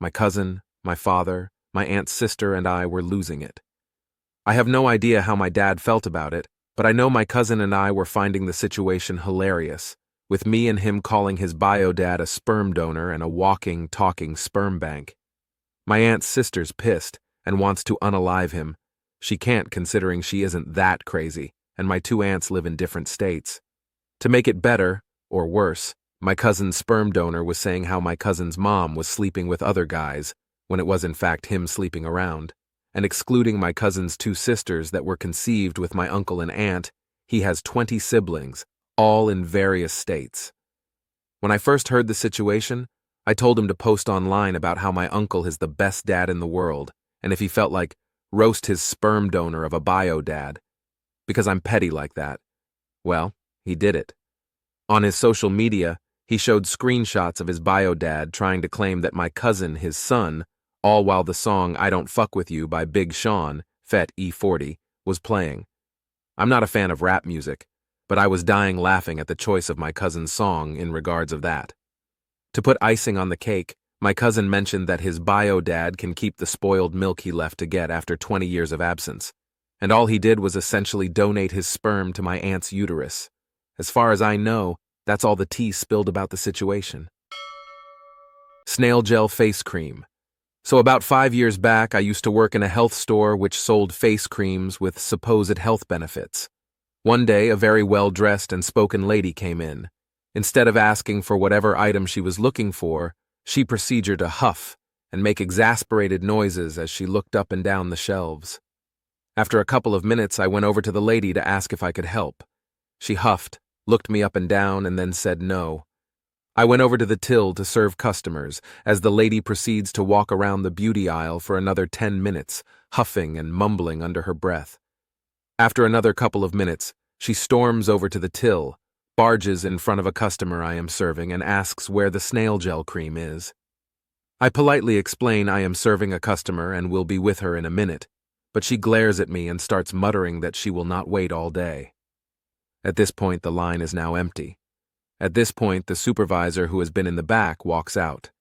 My cousin, my father, my aunt's sister, and I were losing it. I have no idea how my dad felt about it, but I know my cousin and I were finding the situation hilarious, with me and him calling his bio dad a sperm donor and a walking, talking sperm bank. My aunt's sister's pissed and wants to unalive him. She can't, considering she isn't that crazy, and my 2 aunts live in different states. To make it better, or worse, my cousin's sperm donor was saying how my cousin's mom was sleeping with other guys, when it was in fact him sleeping around, and excluding my cousin's 2 sisters that were conceived with my uncle and aunt. He has 20 siblings, all in various states. When I first heard the situation, I told him to post online about how my uncle is the best dad in the world, and if he felt like, roast his sperm donor of a bio dad. Because I'm petty like that. Well, he did it. On his social media, he showed screenshots of his bio dad trying to claim that my cousin, his son, all while the song I Don't Fuck With You by Big Sean, Fet E40, was playing. I'm not a fan of rap music, but I was dying laughing at the choice of my cousin's song in regards of that. To put icing on the cake, my cousin mentioned that his bio dad can keep the spoiled milk he left to get after 20 years of absence, and all he did was essentially donate his sperm to my aunt's uterus. As far as I know, that's all the tea spilled about the situation. Snail gel face cream. So about 5 years back, I used to work in a health store which sold face creams with supposed health benefits. One day, a very well-dressed and spoken lady came in. Instead of asking for whatever item she was looking for, she proceeded to huff and make exasperated noises as she looked up and down the shelves. After a couple of minutes, I went over to the lady to ask if I could help. She huffed, looked me up and down, and then said no. I went over to the till to serve customers as the lady proceeds to walk around the beauty aisle for another 10 minutes, huffing and mumbling under her breath. After another couple of minutes, she storms over to the till, barges in front of a customer I am serving, and asks where the snail gel cream is. I politely explain I am serving a customer and will be with her in a minute, but she glares at me and starts muttering that she will not wait all day. At this point, the line is now empty. At this point, the supervisor who has been in the back walks out.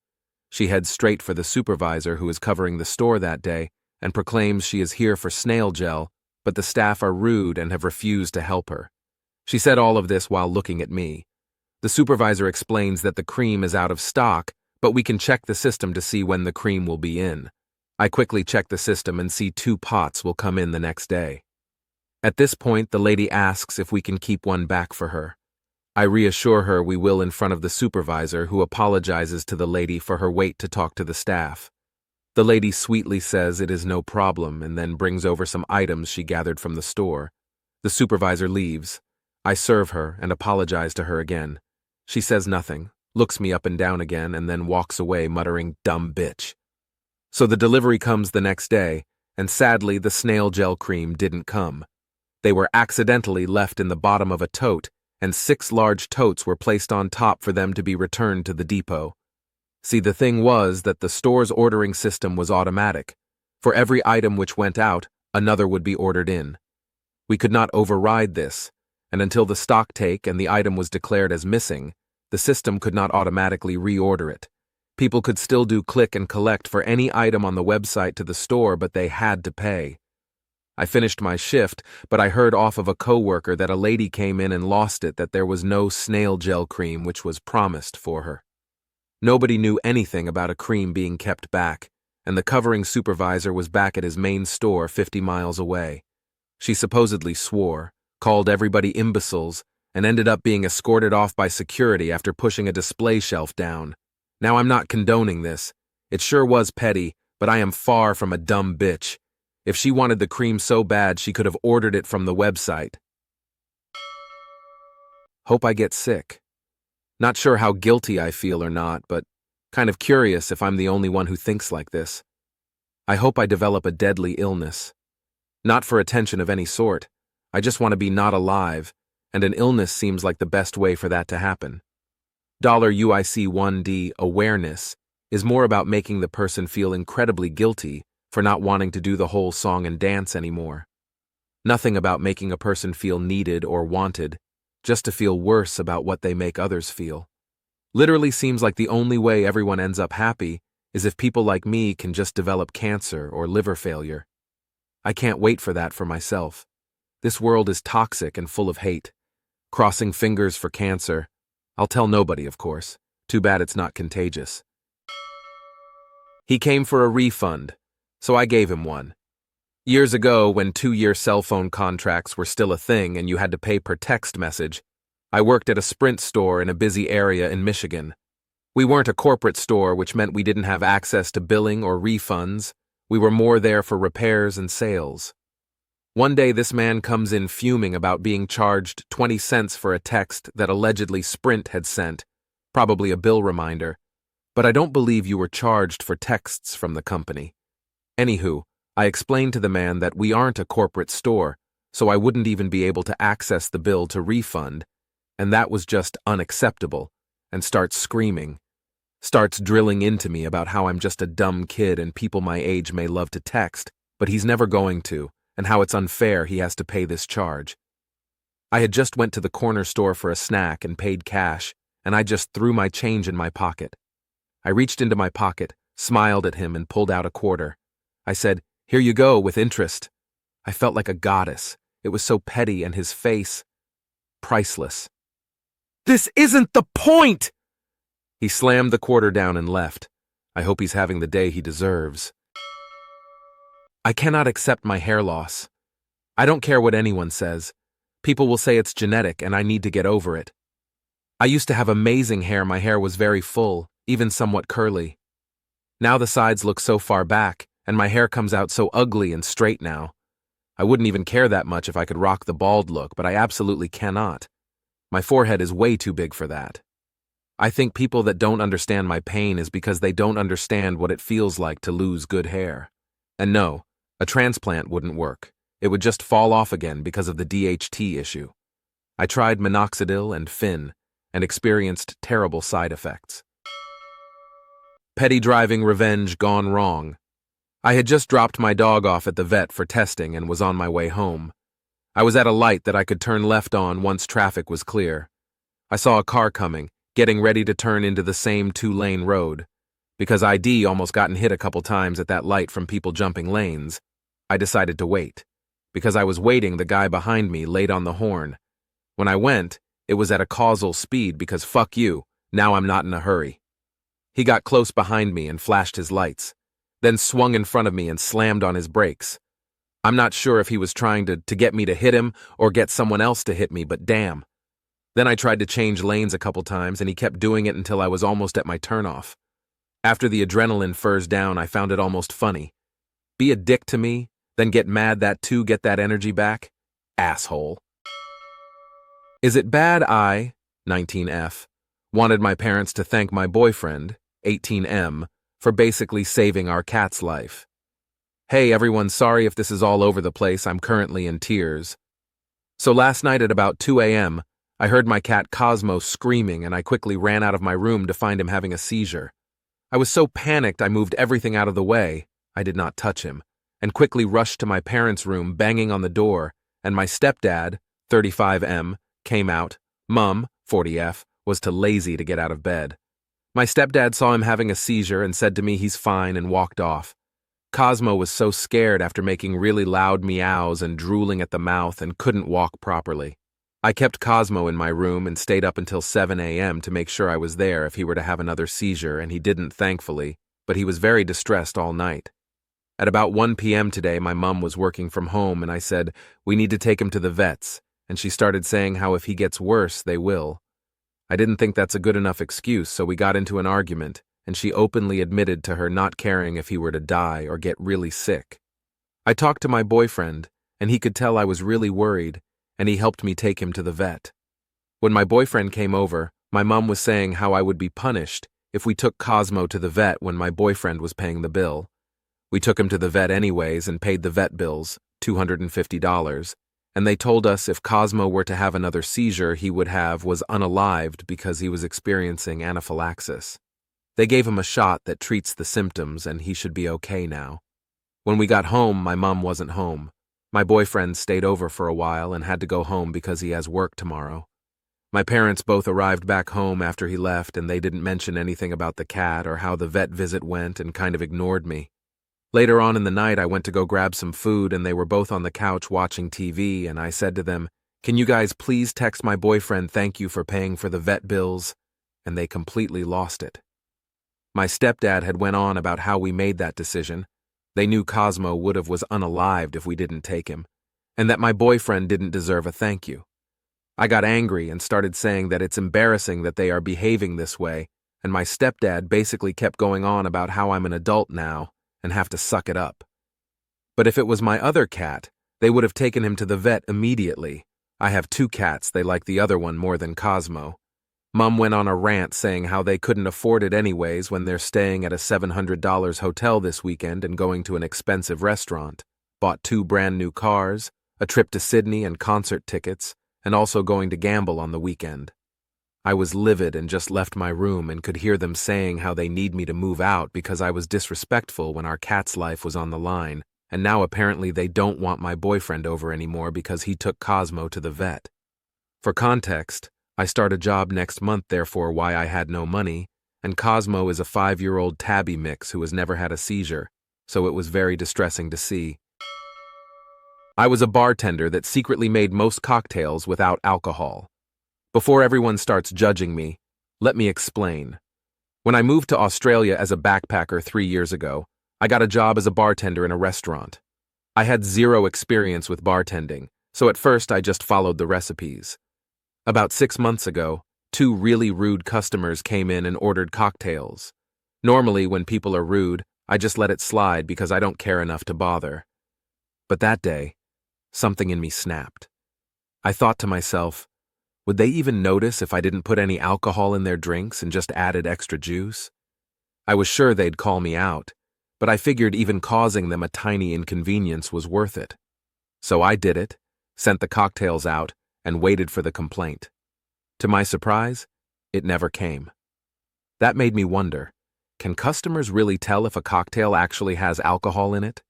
She heads straight for the supervisor who is covering the store that day and proclaims she is here for snail gel, but the staff are rude and have refused to help her. She said all of this while looking at me. The supervisor explains that the cream is out of stock, but we can check the system to see when the cream will be in. I quickly check the system and see 2 pots will come in the next day. At this point, the lady asks if we can keep one back for her. I reassure her we will in front of the supervisor, who apologizes to the lady for her wait to talk to the staff. The lady sweetly says it is no problem and then brings over some items she gathered from the store. The supervisor leaves. I serve her and apologize to her again. She says nothing, looks me up and down again, and then walks away muttering, "Dumb bitch." So the delivery comes the next day, and sadly the snail gel cream didn't come. They were accidentally left in the bottom of a tote, and 6 large totes were placed on top for them to be returned to the depot. See, the thing was that the store's ordering system was automatic. For every item which went out, another would be ordered in. We could not override this, and until the stock take and the item was declared as missing, the system could not automatically reorder it. People could still do click and collect for any item on the website to the store, but they had to pay. I finished my shift, but I heard off of a coworker that a lady came in and lost it, that there was no snail gel cream which was promised for her. Nobody knew anything about a cream being kept back, and the covering supervisor was back at his main store 50 miles away. She supposedly swore, called everybody imbeciles, and ended up being escorted off by security after pushing a display shelf down. Now, I'm not condoning this. It sure was petty, but I am far from a dumb bitch. If she wanted the cream so bad, she could have ordered it from the website. Hope I get sick. Not sure how guilty I feel or not, but kind of curious if I'm the only one who thinks like this. I hope I develop a deadly illness. Not for attention of any sort. I just want to be not alive, and an illness seems like the best way for that to happen. $UIC1D awareness is more about making the person feel incredibly guilty for not wanting to do the whole song and dance anymore. Nothing about making a person feel needed or wanted, just to feel worse about what they make others feel. Literally seems like the only way everyone ends up happy is if people like me can just develop cancer or liver failure. I can't wait for that for myself. This world is toxic and full of hate. Crossing fingers for cancer. I'll tell nobody, of course. Too bad it's not contagious. He came for a refund, so I gave him one. Years ago, when 2-year cell phone contracts were still a thing and you had to pay per text message, I worked at a Sprint store in a busy area in Michigan. We weren't a corporate store, which meant we didn't have access to billing or refunds. We were more there for repairs and sales. One day this man comes in fuming about being charged 20 cents for a text that allegedly Sprint had sent, probably a bill reminder. But I don't believe you were charged for texts from the company. Anywho, I explained to the man that we aren't a corporate store, so I wouldn't even be able to access the bill to refund, and that was just unacceptable, and starts screaming. Starts drilling into me about how I'm just a dumb kid and people my age may love to text, but he's never going to, and how it's unfair he has to pay this charge. I had just went to the corner store for a snack and paid cash, and I just threw my change in my pocket. I reached into my pocket, smiled at him, and pulled out a quarter. I said, "Here you go, with interest." I felt like a goddess. It was so petty, and his face, priceless. "This isn't the point!" He slammed the quarter down and left. I hope he's having the day he deserves. I cannot accept my hair loss. I don't care what anyone says. People will say it's genetic and I need to get over it. I used to have amazing hair. My hair was very full, even somewhat curly. Now the sides look so far back, and my hair comes out so ugly and straight now. I wouldn't even care that much if I could rock the bald look, but I absolutely cannot. My forehead is way too big for that. I think people that don't understand my pain is because they don't understand what it feels like to lose good hair. And no, a transplant wouldn't work. It would just fall off again because of the DHT issue. I tried minoxidil and Fin, and experienced terrible side effects. Petty driving revenge gone wrong. I had just dropped my dog off at the vet for testing and was on my way home. I was at a light that I could turn left on once traffic was clear. I saw a car coming, getting ready to turn into the same 2-lane road. Because ID almost gotten hit a couple times at that light from people jumping lanes, I decided to wait. Because I was waiting, the guy behind me laid on the horn. When I went, it was at a causal speed because fuck you, now I'm not in a hurry. He got close behind me and flashed his lights, then swung in front of me and slammed on his brakes. I'm not sure if he was trying to get me to hit him or get someone else to hit me, but damn. Then I tried to change lanes a couple times and he kept doing it until I was almost at my turnoff. After the adrenaline furs down, I found it almost funny. Be a dick to me, then get mad that too, get that energy back? Asshole. Is it bad I, 19F, wanted my parents to thank my boyfriend, 18M, for basically saving our cat's life? Hey everyone, sorry if this is all over the place, I'm currently in tears. So last night at about 2 a.m., I heard my cat Cosmo screaming and I quickly ran out of my room to find him having a seizure. I was so panicked I moved everything out of the way, I did not touch him, and quickly rushed to my parents' room banging on the door, and my stepdad, 35M, came out. Mum, 40F, was too lazy to get out of bed. My stepdad saw him having a seizure and said to me he's fine and walked off. Cosmo was so scared after making really loud meows and drooling at the mouth and couldn't walk properly. I kept Cosmo in my room and stayed up until 7 a.m. to make sure I was there if he were to have another seizure, and he didn't, thankfully, but he was very distressed all night. At about 1 p.m. today, my mum was working from home and I said, "We need to take him to the vets," and she started saying how if he gets worse, they will. I didn't think that's a good enough excuse, so we got into an argument, and she openly admitted to her not caring if he were to die or get really sick. I talked to my boyfriend, and he could tell I was really worried, and he helped me take him to the vet. When my boyfriend came over, my mom was saying how I would be punished if we took Cosmo to the vet when my boyfriend was paying the bill. We took him to the vet anyways and paid the vet bills, $250, and they told us if Cosmo were to have another seizure he would have was unalived because he was experiencing anaphylaxis. They gave him a shot that treats the symptoms and he should be okay now. When we got home, my mom wasn't home. My boyfriend stayed over for a while and had to go home because he has work tomorrow. My parents both arrived back home after he left and they didn't mention anything about the cat or how the vet visit went and kind of ignored me. Later on in the night, I went to go grab some food and they were both on the couch watching TV and I said to them, "Can you guys please text my boyfriend thank you for paying for the vet bills?" And they completely lost it. My stepdad had went on about how we made that decision. They knew Cosmo was unalived if we didn't take him, and that my boyfriend didn't deserve a thank you. I got angry and started saying that it's embarrassing that they are behaving this way, and my stepdad basically kept going on about how I'm an adult now and have to suck it up. But if it was my other cat, they would have taken him to the vet immediately. I have 2 cats, they like the other one more than Cosmo. Mom went on a rant saying how they couldn't afford it anyways when they're staying at a $700 hotel this weekend and going to an expensive restaurant, bought 2 brand new cars, a trip to Sydney and concert tickets, and also going to gamble on the weekend. I was livid and just left my room and could hear them saying how they need me to move out because I was disrespectful when our cat's life was on the line, and now apparently they don't want my boyfriend over anymore because he took Cosmo to the vet. For context, I start a job next month, therefore why I had no money, and Cosmo is a 5-year-old tabby mix who has never had a seizure, so it was very distressing to see. I was a bartender that secretly made most cocktails without alcohol. Before everyone starts judging me, let me explain. When I moved to Australia as a backpacker 3 years ago, I got a job as a bartender in a restaurant. I had 0 experience with bartending, so at first I just followed the recipes. About 6 months ago, 2 really rude customers came in and ordered cocktails. Normally, when people are rude, I just let it slide because I don't care enough to bother. But that day, something in me snapped. I thought to myself, would they even notice if I didn't put any alcohol in their drinks and just added extra juice? I was sure they'd call me out, but I figured even causing them a tiny inconvenience was worth it. So I did it, sent the cocktails out, and waited for the complaint. To my surprise, it never came. That made me wonder, can customers really tell if a cocktail actually has alcohol in it?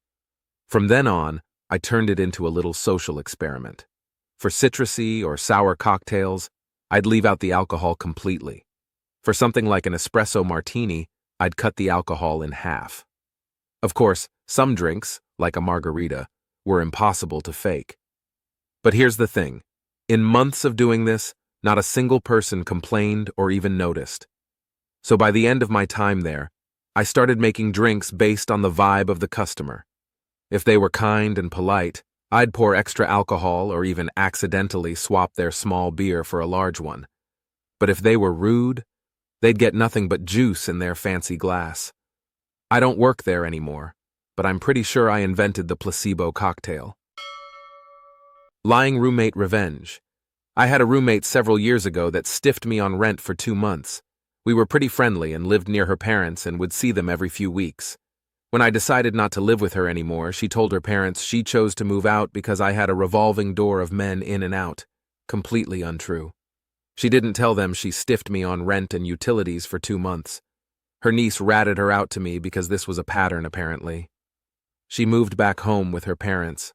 From then on, I turned it into a little social experiment. For citrusy or sour cocktails, I'd leave out the alcohol completely. For something like an espresso martini, I'd cut the alcohol in half. Of course, some drinks, like a margarita, were impossible to fake. But here's the thing. In months of doing this, not a single person complained or even noticed. So by the end of my time there, I started making drinks based on the vibe of the customer. If they were kind and polite, I'd pour extra alcohol or even accidentally swap their small beer for a large one. But if they were rude, they'd get nothing but juice in their fancy glass. I don't work there anymore, but I'm pretty sure I invented the placebo cocktail. Lying roommate revenge. I had a roommate several years ago that stiffed me on rent for 2 months. We were pretty friendly and lived near her parents and would see them every few weeks. When I decided not to live with her anymore, she told her parents she chose to move out because I had a revolving door of men in and out. Completely untrue. She didn't tell them she stiffed me on rent and utilities for 2 months. Her niece ratted her out to me because this was a pattern, apparently. She moved back home with her parents.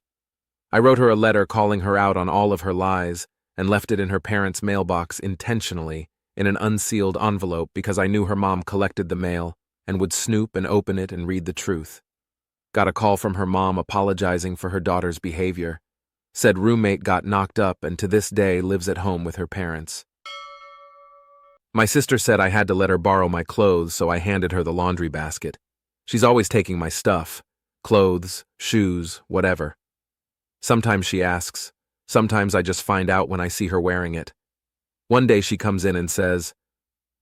I wrote her a letter calling her out on all of her lies and left it in her parents' mailbox intentionally in an unsealed envelope because I knew her mom collected the mail and would snoop and open it and read the truth. Got a call from her mom apologizing for her daughter's behavior. Said roommate got knocked up and to this day lives at home with her parents. My sister said I had to let her borrow my clothes, so I handed her the laundry basket. She's always taking my stuff, clothes, shoes, whatever. Sometimes she asks, sometimes I just find out when I see her wearing it. One day she comes in and says,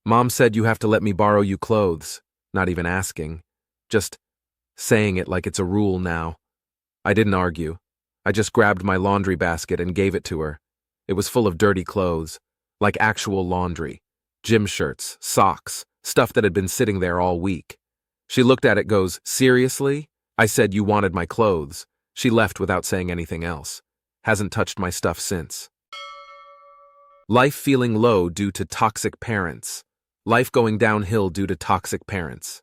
"Mom said you have to let me borrow you clothes," not even asking, just saying it like it's a rule now. I didn't argue. I just grabbed my laundry basket and gave it to her. It was full of dirty clothes, like actual laundry. Gym shirts, socks, stuff that had been sitting there all week. She looked at it, goes, "Seriously?" I said, "You wanted my clothes." She left without saying anything else. Hasn't touched my stuff since. Life feeling low due to toxic parents. Life going downhill due to toxic parents.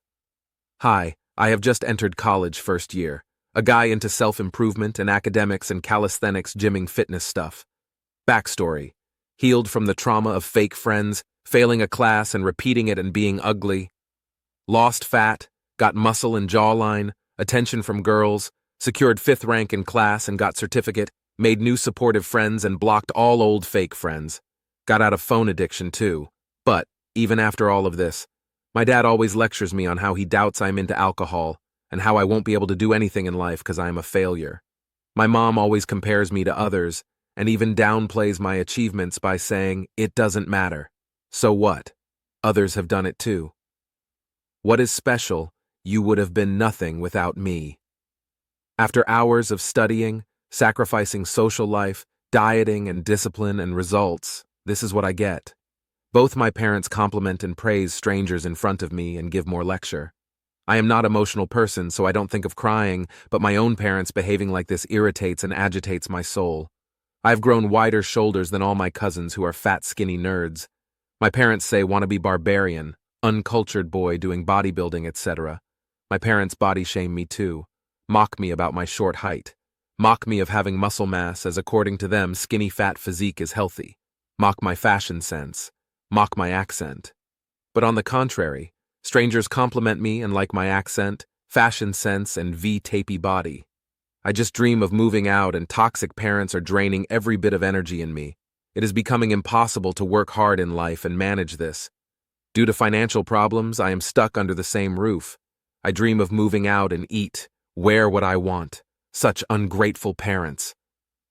Hi, I have just entered college first year. A guy into self-improvement and academics and calisthenics, gymming, fitness stuff. Backstory. Healed from the trauma of fake friends, failing a class and repeating it and being ugly. Lost fat, got muscle and jawline, attention from girls, secured 5th rank in class and got certificate, made new supportive friends and blocked all old fake friends. Got out of phone addiction too. But, even after all of this, my dad always lectures me on how he doubts I'm into alcohol and how I won't be able to do anything in life because I am a failure. My mom always compares me to others and even downplays my achievements by saying, "It doesn't matter. So what? Others have done it too. What is special? You would have been nothing without me." After hours of studying, sacrificing social life, dieting and discipline and results, this is what I get. Both my parents compliment and praise strangers in front of me and give more lecture. I am not an emotional person, so I don't think of crying, but my own parents behaving like this irritates and agitates my soul. I've grown wider shoulders than all my cousins who are fat, skinny nerds. My parents say wannabe barbarian, uncultured boy doing bodybuilding, etc. My parents body shame me too. Mock me about my short height. Mock me of having muscle mass as according to them skinny fat physique is healthy. Mock my fashion sense. Mock my accent. But on the contrary, strangers compliment me and like my accent, fashion sense, and V-tapey body. I just dream of moving out and toxic parents are draining every bit of energy in me. It is becoming impossible to work hard in life and manage this. Due to financial problems, I am stuck under the same roof. I dream of moving out and eat, wear what I want. Such ungrateful parents.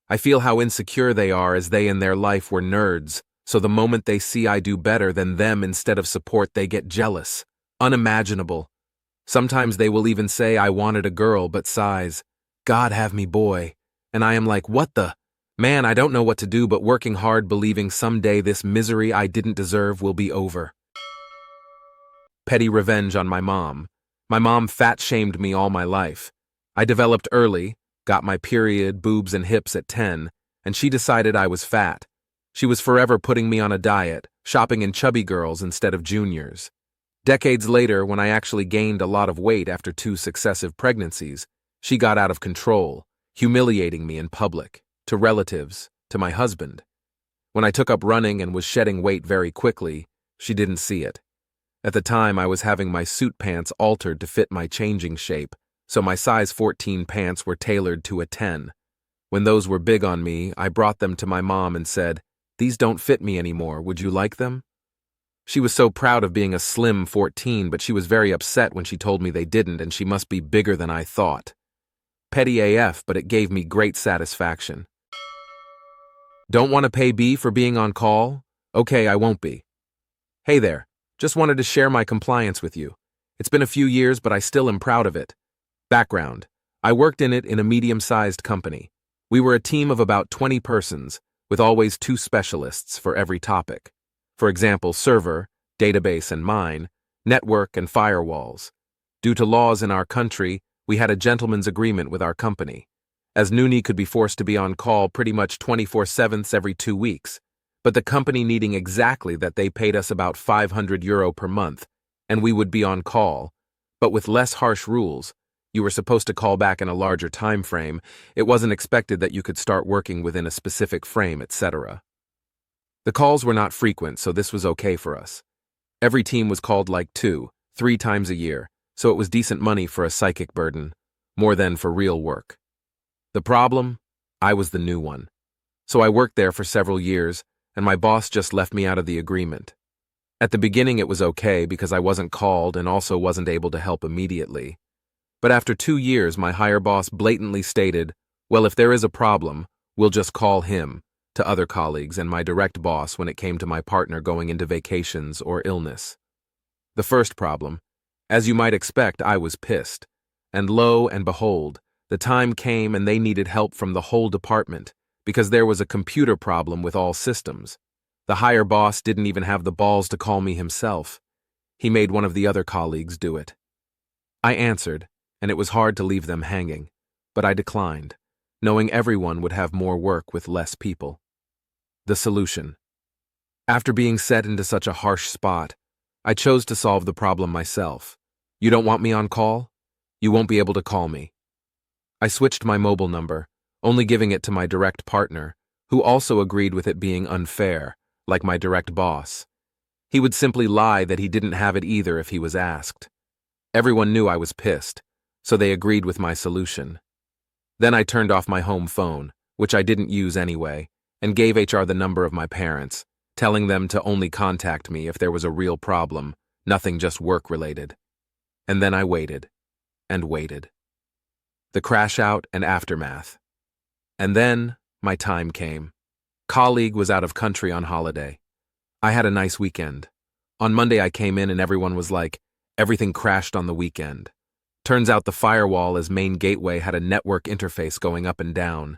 I feel how insecure they are as they in their life were nerds, so the moment they see I do better than them instead of support, they get jealous. Unimaginable. Sometimes they will even say I wanted a girl but sighs, "God have me boy." And I am like, what the? Man, I don't know what to do but working hard believing someday this misery I didn't deserve will be over. Petty revenge on my mom. My mom fat-shamed me all my life. I developed early, got my period, boobs and hips at 10, and she decided I was fat. She was forever putting me on a diet, shopping in chubby girls instead of juniors. Decades later, when I actually gained a lot of weight after 2 successive pregnancies, she got out of control, humiliating me in public, to relatives, to my husband. When I took up running and was shedding weight very quickly, she didn't see it. At the time, I was having my suit pants altered to fit my changing shape, so my size 14 pants were tailored to a 10. When those were big on me, I brought them to my mom and said, "These don't fit me anymore, would you like them?" She was so proud of being a slim 14, but she was very upset when she told me they didn't and she must be bigger than I thought. Petty AF, but it gave me great satisfaction. Don't want to pay B for being on call? Okay, I won't be. Hey there, just wanted to share my compliance with you. It's been a few years, but I still am proud of it. Background. I worked in it in a medium-sized company. We were a team of about 20 persons, with always 2 specialists for every topic. For example, server, database and mine, network and firewalls. Due to laws in our country, we had a gentleman's agreement with our company, as Noonie could be forced to be on call pretty much 24/7 every 2 weeks, but the company needing exactly that they paid us about €500 per month, and we would be on call, but with less harsh rules. You were supposed to call back in a larger time frame. It wasn't expected that you could start working within a specific frame, etc. The calls were not frequent, so this was okay for us. Every team was called like 2-3 times a year, so it was decent money for a psychic burden, more than for real work. The problem? I was the new one. So I worked there for several years, and my boss just left me out of the agreement. At the beginning it was okay because I wasn't called and also wasn't able to help immediately. But after 2 years, my higher boss blatantly stated, "Well, if there is a problem, we'll just call him," to other colleagues and my direct boss when it came to my partner going into vacations or illness. The first problem, as you might expect, I was pissed. And lo and behold, The time came and they needed help from the whole department because there was a computer problem with all systems. The higher boss didn't even have the balls to call me himself. He made one of the other colleagues do it. I answered, and it was hard to leave them hanging, but I declined, knowing everyone would have more work with less people. The solution. After being set into such a harsh spot, I chose to solve the problem myself. You don't want me on call? You won't be able to call me. I switched my mobile number, only giving it to my direct partner, who also agreed with it being unfair, like my direct boss. He would simply lie that he didn't have it either if he was asked. Everyone knew I was pissed, so they agreed with my solution. Then I turned off my home phone, which I didn't use anyway, and gave HR the number of my parents, telling them to only contact me if there was a real problem, nothing just work-related. And then I waited, and waited. The crash out and aftermath. And then my time came. Colleague was out of country on holiday. I had a nice weekend. On Monday I came in and everyone was like, everything crashed on the weekend. Turns out the firewall as main gateway had a network interface going up and down.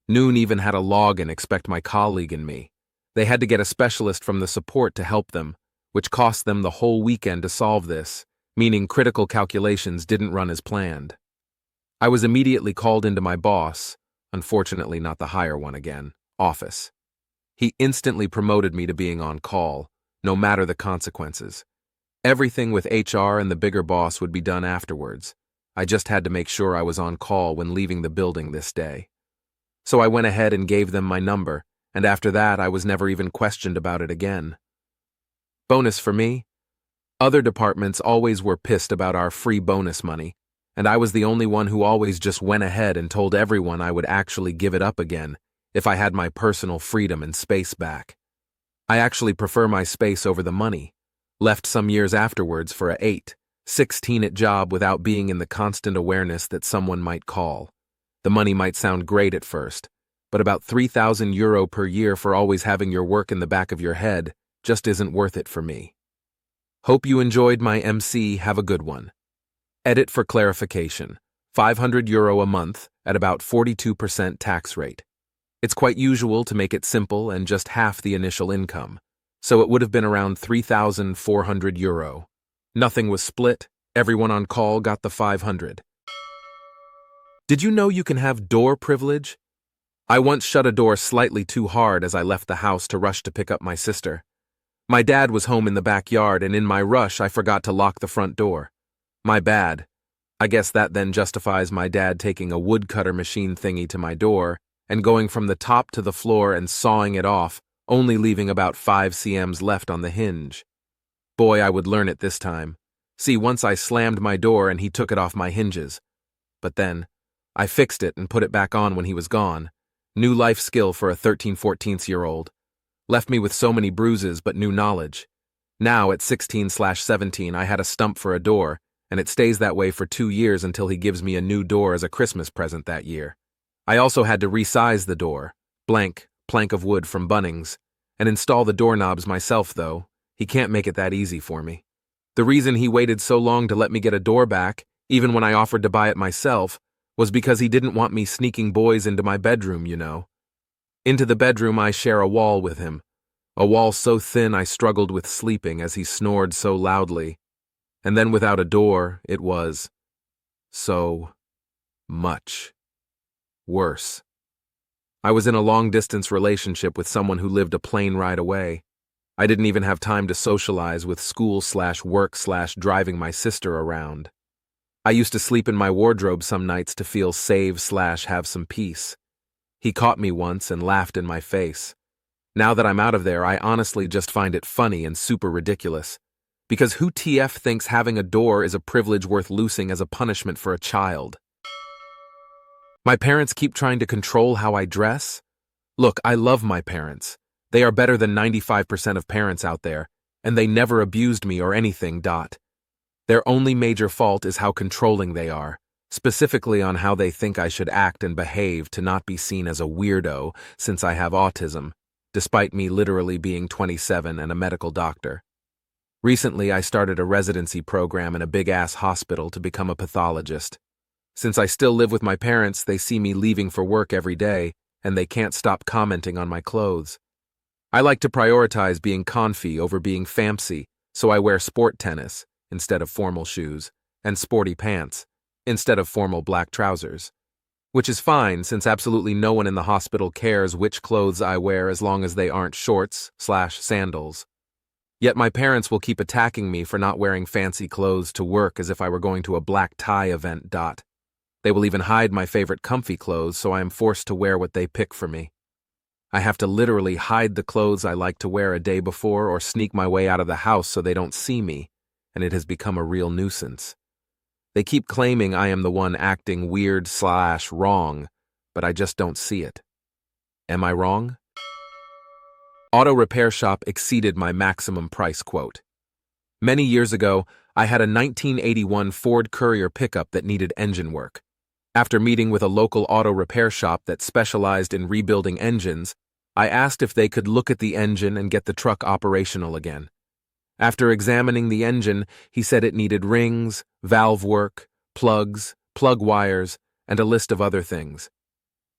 Noon even had a log and expect my colleague and me. They had to get a specialist from the support to help them, which cost them the whole weekend to solve this, meaning critical calculations didn't run as planned. I was immediately called into my boss, unfortunately not the higher one again, office. He instantly promoted me to being on call, no matter the consequences. Everything with HR and the bigger boss would be done afterwards. I just had to make sure I was on call when leaving the building this day. So I went ahead and gave them my number, and after that I was never even questioned about it again. Bonus for me? Other departments always were pissed about our free bonus money, and I was the only one who always just went ahead and told everyone I would actually give it up again if I had my personal freedom and space back. I actually prefer my space over the money. Left some years afterwards for a 16 job without being in the constant awareness that someone might call. The money might sound great at first, but about €3,000 per year for always having your work in the back of your head just isn't worth it for me. Hope you enjoyed my MC. Have a good one. Edit for clarification. €500 a month at about 42% tax rate. It's quite usual to make it simple and just half the initial income, so it would have been around €3,400. Nothing was split, everyone on call got the 500. Did you know you can have door privilege? I once shut a door slightly too hard as I left the house to rush to pick up my sister. My dad was home in the backyard, and in my rush I forgot to lock the front door. My bad. I guess that then justifies my dad taking a woodcutter machine thingy to my door and going from the top to the floor and sawing it off, only leaving about 5 cms left on the hinge. Boy, I would learn it this time. See, once I slammed my door and he took it off my hinges. But then, I fixed it and put it back on when he was gone. New life skill for a 13-14-year-old. Left me with so many bruises but new knowledge. Now, at 16/17, I had a stump for a door, and it stays that way for 2 years until he gives me a new door as a Christmas present that year. I also had to resize the door, plank of wood from Bunnings, and install the doorknobs myself though. He can't make it that easy for me. The reason he waited so long to let me get a door back, even when I offered to buy it myself, was because he didn't want me sneaking boys into my bedroom, you know. Into the bedroom I share a wall with him, a wall so thin I struggled with sleeping as he snored so loudly. And then without a door, it was so much worse. I was in a long-distance relationship with someone who lived a plane ride away. I didn't even have time to socialize with school/work/driving my sister around. I used to sleep in my wardrobe some nights to feel save/have some peace. He caught me once and laughed in my face. Now that I'm out of there, I honestly just find it funny and super ridiculous. Because who TF thinks having a door is a privilege worth losing as a punishment for a child? My parents keep trying to control how I dress? Look, I love my parents. They are better than 95% of parents out there, and they never abused me or anything. Their only major fault is how controlling they are, specifically on how they think I should act and behave to not be seen as a weirdo since I have autism, despite me literally being 27 and a medical doctor. Recently, I started a residency program in a big-ass hospital to become a pathologist. Since I still live with my parents, they see me leaving for work every day, and they can't stop commenting on my clothes. I like to prioritize being comfy over being fancy, so I wear sport tennis instead of formal shoes, and sporty pants instead of formal black trousers. Which is fine, since absolutely no one in the hospital cares which clothes I wear as long as they aren't shorts/sandals. Yet my parents will keep attacking me for not wearing fancy clothes to work as if I were going to a black tie event. They will even hide my favorite comfy clothes, so I am forced to wear what they pick for me. I have to literally hide the clothes I like to wear a day before or sneak my way out of the house so they don't see me, and it has become a real nuisance. They keep claiming I am the one acting weird/wrong, but I just don't see it. Am I wrong? Auto repair shop exceeded my maximum price quote. Many years ago, I had a 1981 Ford Courier pickup that needed engine work. After meeting with a local auto repair shop that specialized in rebuilding engines, I asked if they could look at the engine and get the truck operational again. After examining the engine, he said it needed rings, valve work, plugs, plug wires, and a list of other things.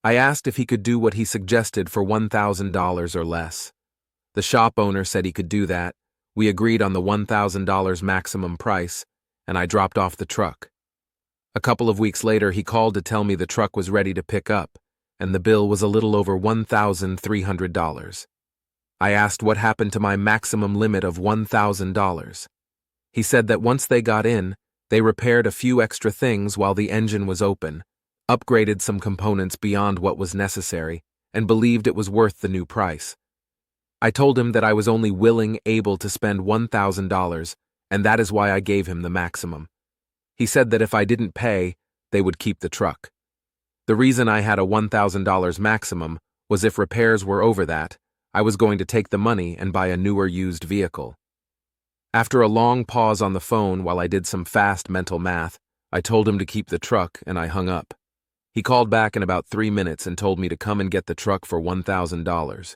I asked if he could do what he suggested for $1,000 or less. The shop owner said he could do that. We agreed on the $1,000 maximum price, and I dropped off the truck. A couple of weeks later, he called to tell me the truck was ready to pick up, and the bill was a little over $1,300. I asked what happened to my maximum limit of $1,000. He said that once they got in, they repaired a few extra things while the engine was open, upgraded some components beyond what was necessary, and believed it was worth the new price. I told him that I was only able to spend $1,000, and that is why I gave him the maximum. He said that if I didn't pay, they would keep the truck. The reason I had a $1,000 maximum was if repairs were over that, I was going to take the money and buy a newer used vehicle. After a long pause on the phone while I did some fast mental math, I told him to keep the truck and I hung up. He called back in about 3 minutes and told me to come and get the truck for $1,000.